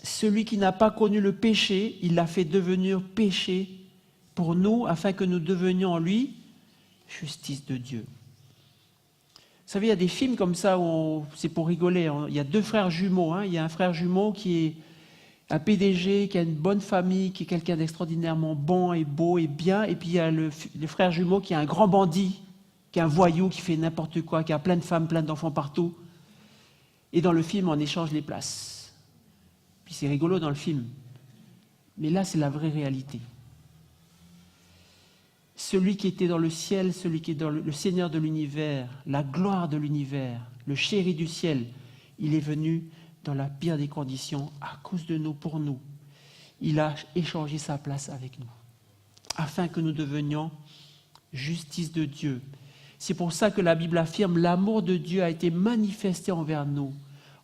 Celui qui n'a pas connu le péché, il l'a fait devenir péché pour nous, afin que nous devenions en lui justice de Dieu. Vous savez, il y a des films comme ça où c'est pour rigoler. Il y a deux frères jumeaux. Il y a un frère jumeau qui est un PDG, qui a une bonne famille, qui est quelqu'un d'extraordinairement bon et beau et bien. Et puis il y a le frère jumeau qui est un grand bandit, qui est un voyou, qui fait n'importe quoi, qui a plein de femmes, plein d'enfants partout. Et dans le film, on échange les places. Puis c'est rigolo dans le film. Mais là, c'est la vraie réalité. Celui qui était dans le ciel, celui qui est dans le Seigneur de l'univers, la gloire de l'univers, le chéri du ciel, il est venu dans la pire des conditions à cause de nous, pour nous. Il a échangé sa place avec nous, afin que nous devenions justice de Dieu. C'est pour ça que la Bible affirme l'amour de Dieu a été manifesté envers nous,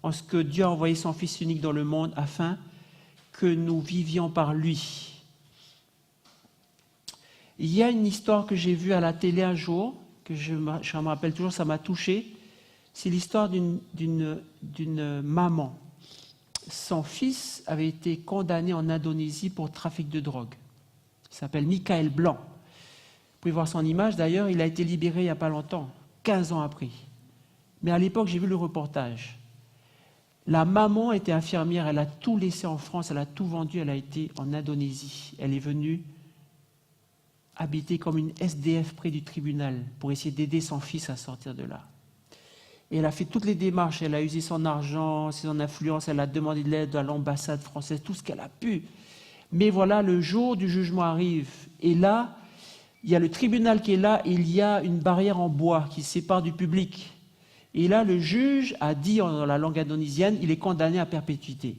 en ce que Dieu a envoyé son Fils unique dans le monde, afin que nous vivions par lui. Il y a une histoire que j'ai vue à la télé un jour, que je me rappelle toujours, ça m'a touché. C'est l'histoire d'une maman. son fils avait été condamné en Indonésie pour trafic de drogue. Il s'appelle Michael Blanc. Vous pouvez voir son image, d'ailleurs, il a été libéré il n'y a pas longtemps, 15 ans après. Mais à l'époque, j'ai vu le reportage. La maman était infirmière, elle a tout laissé en France, elle a tout vendu, elle a été en Indonésie. Elle est venue habiter comme une SDF près du tribunal pour essayer d'aider son fils à sortir de là. Et elle a fait toutes les démarches, elle a usé son argent, son influence, elle a demandé de l'aide à l'ambassade française, tout ce qu'elle a pu. Mais voilà, le jour du jugement arrive. Et là, il y a le tribunal qui est là, et il y a une barrière en bois qui sépare du public. Et là, le juge a dit dans la langue indonésienne, il est condamné à perpétuité.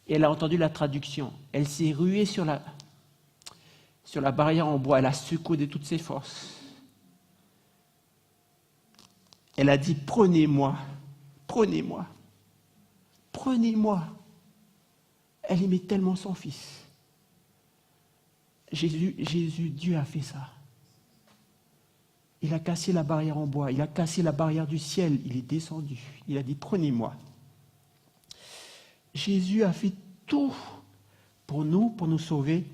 Et elle a entendu la traduction. Elle s'est ruée sur la barrière en bois, elle a secoué de toutes ses forces. Elle a dit, prenez-moi, prenez-moi, prenez-moi. Elle aimait tellement son fils. Jésus, Dieu a fait ça. Il a cassé la barrière en bois, il a cassé la barrière du ciel, il est descendu. Il a dit, prenez-moi. Jésus a fait tout pour nous sauver.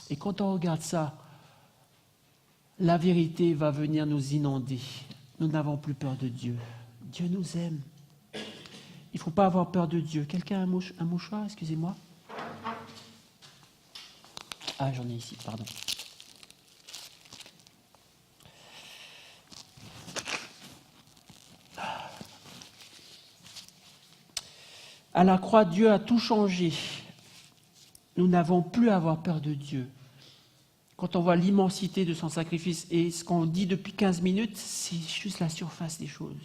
Et quand on regarde ça, la vérité va venir nous inonder. Nous n'avons plus peur de Dieu. Dieu nous aime. Il ne faut pas avoir peur de Dieu. Quelqu'un a un mouchoir, excusez-moi. Ah, j'en ai ici, pardon. À la croix, Dieu a tout changé. Nous n'avons plus à avoir peur de Dieu. Quand on voit l'immensité de son sacrifice, et ce qu'on dit depuis 15 minutes, c'est juste la surface des choses.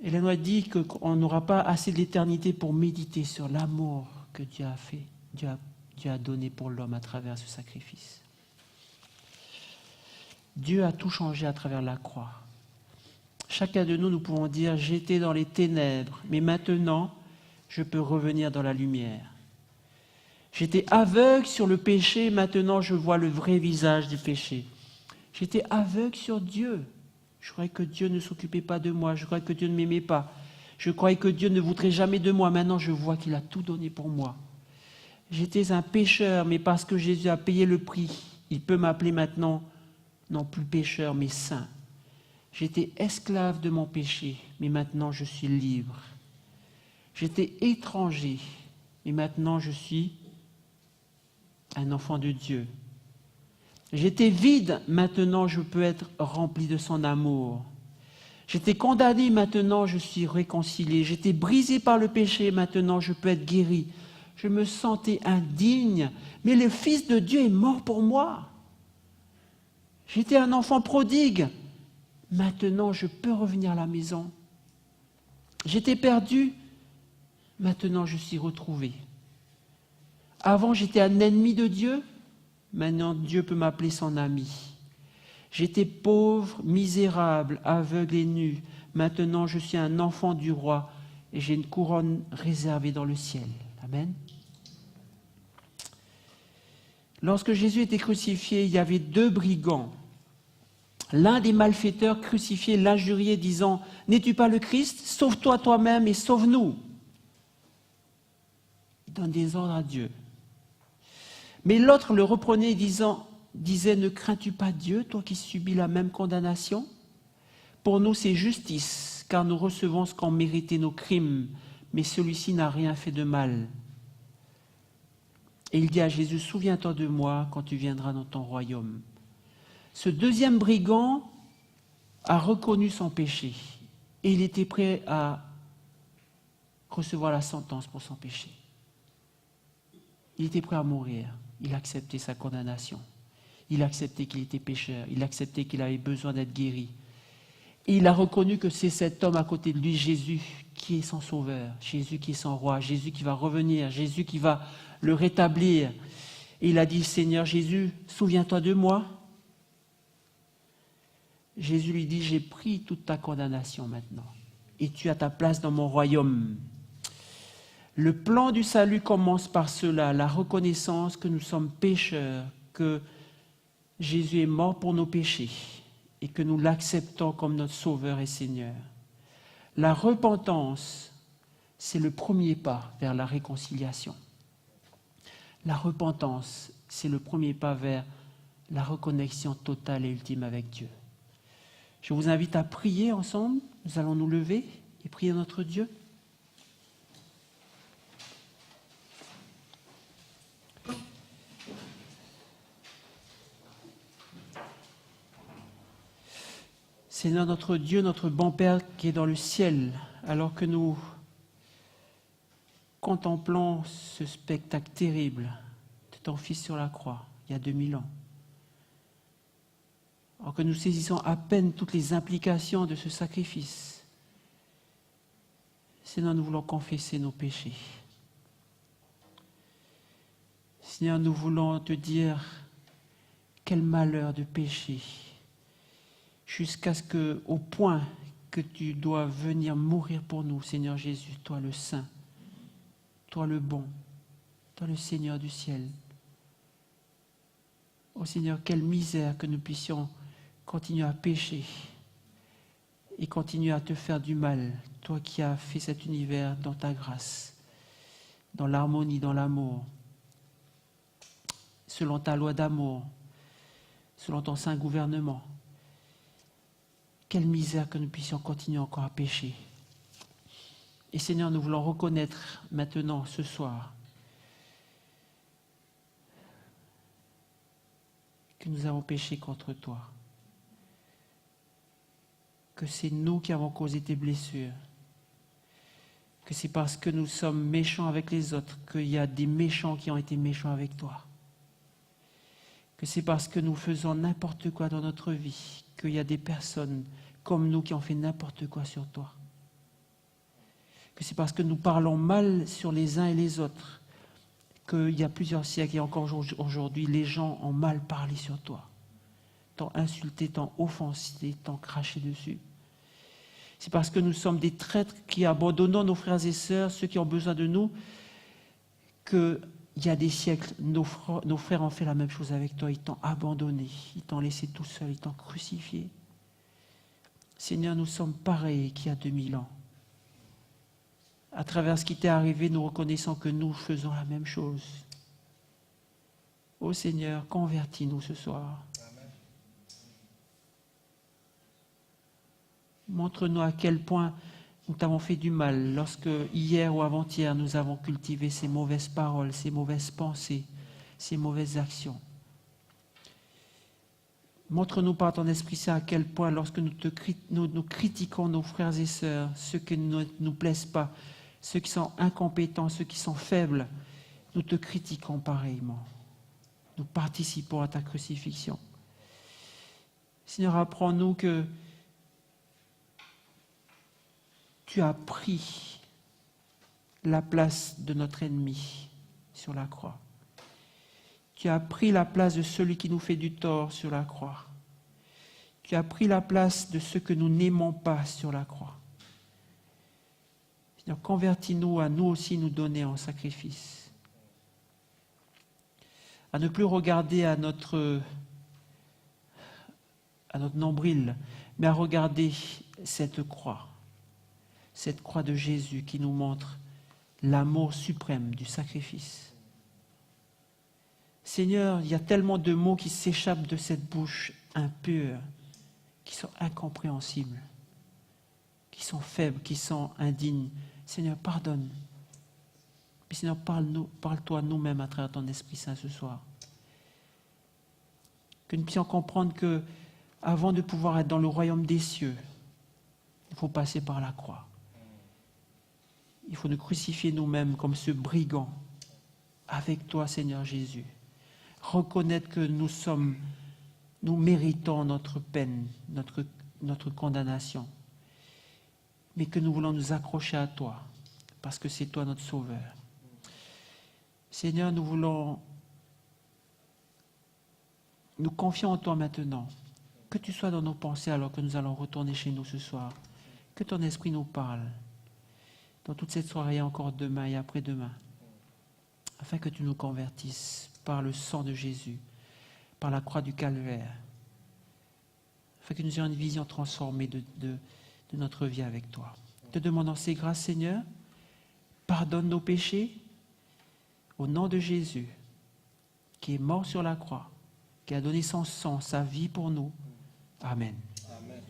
Hélène a dit qu'on n'aura pas assez de l'éternité pour méditer sur l'amour que Dieu a fait, Dieu a donné pour l'homme à travers ce sacrifice. Dieu a tout changé à travers la croix. Chacun de nous pouvons dire, j'étais dans les ténèbres, mais maintenant, je peux revenir dans la lumière. J'étais aveugle sur le péché, maintenant je vois le vrai visage du péché. J'étais aveugle sur Dieu. Je croyais que Dieu ne s'occupait pas de moi, je croyais que Dieu ne m'aimait pas. Je croyais que Dieu ne voudrait jamais de moi, maintenant je vois qu'il a tout donné pour moi. J'étais un pécheur, mais parce que Jésus a payé le prix, il peut m'appeler maintenant, non plus pécheur, mais saint. J'étais esclave de mon péché, mais maintenant je suis libre. J'étais étranger, mais maintenant je suis un enfant de Dieu. J'étais vide, maintenant je peux être rempli de son amour. J'étais condamné, maintenant je suis réconcilié. J'étais brisé par le péché, maintenant je peux être guéri. Je me sentais indigne, mais le Fils de Dieu est mort pour moi. J'étais un enfant prodigue, maintenant je peux revenir à la maison. J'étais perdu, maintenant je suis retrouvé. Avant j'étais un ennemi de Dieu, maintenant Dieu peut m'appeler son ami. J'étais pauvre, misérable, aveugle et nu, maintenant je suis un enfant du roi et j'ai une couronne réservée dans le ciel. Amen. Lorsque Jésus était crucifié, il y avait 2 brigands. L'un des malfaiteurs crucifiés l'injuriait, disant « N'es-tu pas le Christ? Sauve-toi toi-même et sauve-nous » Il donne des ordres à Dieu. Mais l'autre le reprenait, disait « Ne crains-tu pas Dieu, toi qui subis la même condamnation? Pour nous, c'est justice, car nous recevons ce qu'ont mérité nos crimes, mais celui-ci n'a rien fait de mal. » Et il dit à Jésus « Souviens-toi de moi quand tu viendras dans ton royaume. » Ce deuxième brigand a reconnu son péché et il était prêt à recevoir la sentence pour son péché. Il était prêt à mourir. Il a accepté sa condamnation. Il a accepté qu'il était pécheur. Il a accepté qu'il avait besoin d'être guéri. Et il a reconnu que c'est cet homme à côté de lui, Jésus, qui est son sauveur, Jésus qui est son roi, Jésus qui va revenir, Jésus qui va le rétablir. Et il a dit, Seigneur Jésus, souviens-toi de moi. Jésus lui dit, j'ai pris toute ta condamnation maintenant, et tu as ta place dans mon royaume. Le plan du salut commence par cela, la reconnaissance que nous sommes pécheurs, que Jésus est mort pour nos péchés, et que nous l'acceptons comme notre Sauveur et Seigneur. La repentance, c'est le premier pas vers la réconciliation. La repentance, c'est le premier pas vers la reconnexion totale et ultime avec Dieu. Je vous invite à prier ensemble. Nous allons nous lever et prier notre Dieu. Seigneur notre Dieu, notre bon Père qui est dans le ciel, alors que nous contemplons ce spectacle terrible de ton Fils sur la croix, il y a 2000 ans, alors que nous saisissons à peine toutes les implications de ce sacrifice, Seigneur, nous voulons confesser nos péchés. Seigneur, nous voulons te dire quel malheur de péché, jusqu'à ce que, au point que tu dois venir mourir pour nous, Seigneur Jésus, toi le Saint, toi le bon, toi le Seigneur du ciel. Oh Seigneur, quelle misère que nous puissions continuer à pécher et continuer à te faire du mal, toi qui as fait cet univers dans ta grâce, dans l'harmonie, dans l'amour, selon ta loi d'amour, selon ton saint gouvernement. Quelle misère que nous puissions continuer encore à pécher. Et Seigneur, nous voulons reconnaître maintenant, ce soir, que nous avons péché contre toi. Que c'est nous qui avons causé tes blessures. Que c'est parce que nous sommes méchants avec les autres qu'il y a des méchants qui ont été méchants avec toi. Que c'est parce que nous faisons n'importe quoi dans notre vie qu'il y a des personnes comme nous qui ont fait n'importe quoi sur toi. Que c'est parce que nous parlons mal sur les uns et les autres qu'il y a plusieurs siècles et encore aujourd'hui, les gens ont mal parlé sur toi. T'ont insulté, t'ont offensé, t'ont craché dessus. C'est parce que nous sommes des traîtres qui abandonnons nos frères et sœurs, ceux qui ont besoin de nous, qu'il y a des siècles, nos frères ont fait la même chose avec toi. Ils t'ont abandonné, ils t'ont laissé tout seul, ils t'ont crucifié. Seigneur, nous sommes pareils qu'il y a 2000 ans. À travers ce qui t'est arrivé, nous reconnaissons que nous faisons la même chose. Ô Seigneur, convertis-nous ce soir. Amen. Montre-nous à quel point nous t'avons fait du mal lorsque hier ou avant-hier nous avons cultivé ces mauvaises paroles, ces mauvaises pensées, ces mauvaises actions. Montre-nous par ton Esprit Saint à quel point lorsque nous critiquons nos frères et sœurs, ceux qui ne nous plaisent pas, ceux qui sont incompétents, ceux qui sont faibles, nous te critiquons pareillement. Nous participons à ta crucifixion. Seigneur, apprends-nous que tu as pris la place de notre ennemi sur la croix. Tu as pris la place de celui qui nous fait du tort sur la croix. Tu as pris la place de ceux que nous n'aimons pas sur la croix. Seigneur, convertis-nous à nous aussi nous donner en sacrifice. À ne plus regarder à notre nombril, mais à regarder cette croix de Jésus qui nous montre l'amour suprême du sacrifice. Seigneur, il y a tellement de mots qui s'échappent de cette bouche impure, qui sont incompréhensibles, qui sont faibles, qui sont indignes. Seigneur, pardonne. Puis Seigneur, parle-toi nous-mêmes à travers ton Esprit Saint ce soir. Que nous puissions comprendre que, avant de pouvoir être dans le royaume des cieux, il faut passer par la croix. Il faut nous crucifier nous-mêmes comme ce brigand avec toi, Seigneur Jésus. Reconnaître que nous méritons notre peine, notre condamnation, mais que nous voulons nous accrocher à toi, parce que c'est toi notre Sauveur. Seigneur, nous confions en toi maintenant. Que tu sois dans nos pensées alors que nous allons retourner chez nous ce soir. Que ton esprit nous parle dans toute cette soirée et encore demain et après-demain, afin que tu nous convertisses par le sang de Jésus, par la croix du Calvaire, afin que nous ayons une vision transformée de notre vie avec toi. te demandant ces grâces, Seigneur. Pardonne nos péchés. Au nom de Jésus, qui est mort sur la croix, qui a donné son sang, sa vie pour nous. Amen. Amen.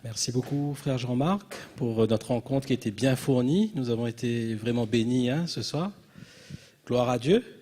Merci beaucoup, frère Jean-Marc, pour notre rencontre qui était bien fournie. Nous avons été vraiment bénis ce soir. Gloire à Dieu.